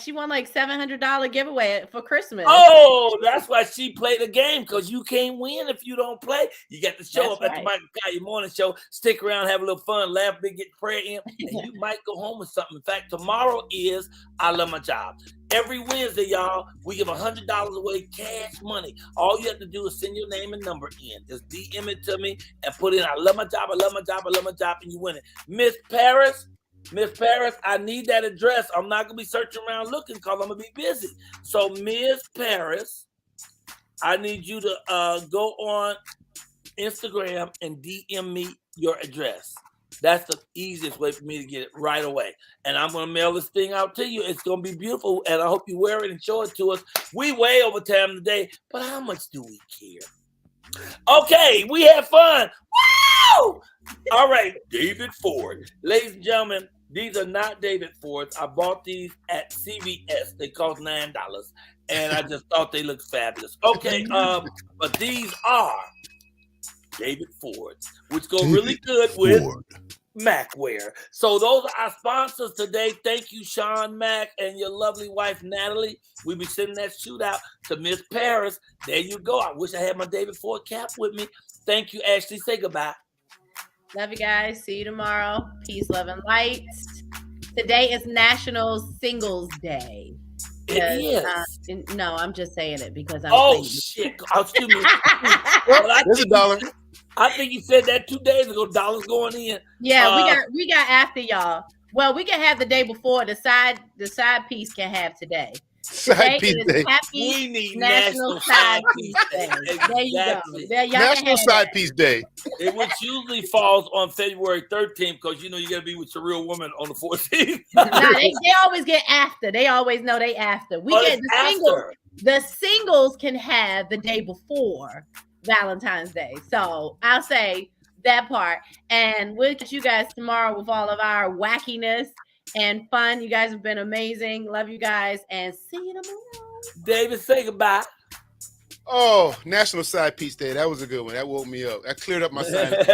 She won like $700 giveaway for Christmas. Oh, that's why she played the game, because you can't win if you don't play. You got to show up at the Michael Colyar Morning Show, stick around, have a little fun, laugh, big, get prayer in, and you might go home with something. In fact, tomorrow is I Love My Job. Every Wednesday, y'all, we give $100 away, cash money. All you have to do is send your name and number in. Just DM it to me and put in I love my job, I love my job, I love my job, and you win it. Miss Paris, I need that address. I'm not going to be searching around looking because I'm going to be busy. So, Miss Paris, I need you to go on Instagram and DM me your address. That's the easiest way for me to get it right away. And I'm going to mail this thing out to you. It's going to be beautiful, and I hope you wear it and show it to us. We way over time today, but how much do we care? Okay, we had fun. Woo! All right, David Ford. Ladies and gentlemen, these are not David Fords. I bought these at CVS. They cost $9, and I just thought they looked fabulous. Okay, but these are David Fords, which go really good with Macwear. So those are our sponsors today. Thank you, Sean Mack and your lovely wife, Natalie. We'll be sending that shoot out to Miss Paris. There you go. I wish I had my David Ford cap with me. Thank you, Ashley. Say goodbye. Love you guys. See you tomorrow. Peace, love, and light. Today is National Singles Day. It is. No, I'm just saying it because I'm. Oh shit! Excuse me. Well, there's $1. I think you said that 2 days ago. Dollars going in. Yeah, we got after y'all. Well, we can have the day before. The side piece can have today. Side piece day. We need National Side Piece Day. There you go. There, National Side Piece Day. It which usually falls on February 13th because you know you got to be with your real woman on the 14th. They always get after. They always know they after. We get the singles. The singles can have the day before Valentine's Day. So I'll say that part. And we'll get you guys tomorrow with all of our wackiness and fun. You guys have been amazing. Love you guys and see you tomorrow. David, say goodbye. Oh, National Side Piece Day. That was a good one. That woke me up. That cleared up my sinus.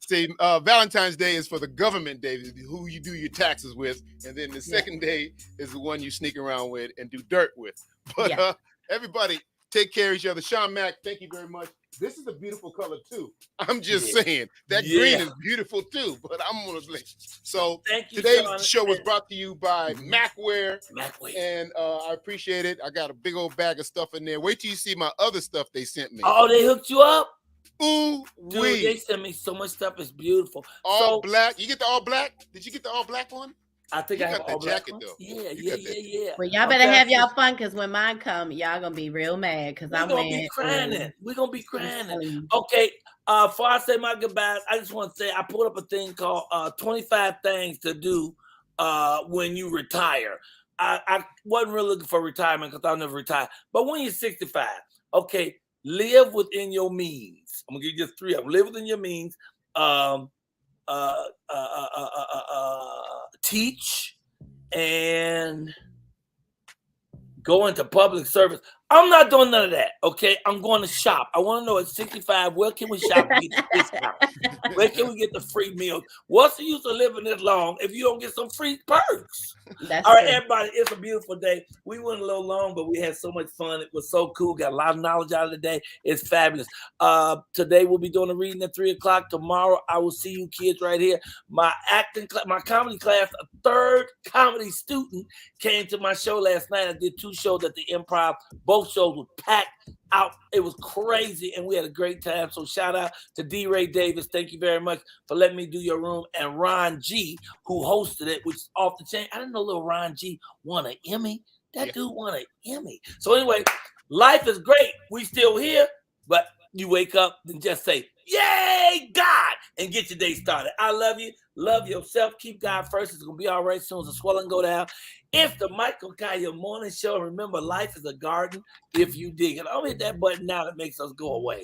See, Valentine's Day is for the government day, who you do your taxes with, and then the second day is the one you sneak around with and do dirt with. But everybody, take care of each other. Sean Mack, thank you very much. This is a beautiful color too. I'm just saying that green is beautiful too. But I'm gonna blink. So today's show was brought to you by Macwear. And I appreciate it. I got a big old bag of stuff in there. Wait till you see my other stuff they sent me. Oh, they hooked you up? Ooh, dude, they sent me so much stuff. It's beautiful. All black. You get the all black? Did you get the all black one? I think I have all black jacket though. Yeah. Well, y'all better have y'all fun, because when mine come, y'all gonna be real mad, because I'm gonna be crying. We're gonna be crying. Okay. Before I say my goodbyes, I just want to say I pulled up a thing called 25 things to do when you retire. I wasn't really looking for retirement because I'll never retire. But when you're 65, okay, live within your means. I'm gonna give you just 3 of them. Live within your means. Teach and go into public service. I'm not doing none of that. Okay, I'm going to shop. I want to know at 65, where can we shop and get the discount? Where can we get the free meals? What's the use of living this long if you don't get some free perks? All right, everybody, it's a beautiful day. We went a little long, but we had so much fun. It was so cool. Got a lot of knowledge out of the day. It's fabulous. Today we'll be doing a reading at 3 o'clock. Tomorrow I will see you kids right here. My acting class, my comedy class, a third comedy student came to my show last night. I did 2 shows at the Improv. Both shows were packed out. It was crazy, and we had a great time. So shout out to D. Ray Davis. Thank you very much for letting me do your room. And Ron G, who hosted it, which is off the chain. I didn't know little Ron G won an Emmy. That dude won an Emmy. So anyway, life is great. We still here, but you wake up and just say, yay, God, and get your day started. I love you. Love yourself. Keep God first. It's going to be all right as soon as the swelling go down. It's the Michael Colyar Morning Show. Remember, life is a garden if you dig it. I'll hit that button now that makes us go away.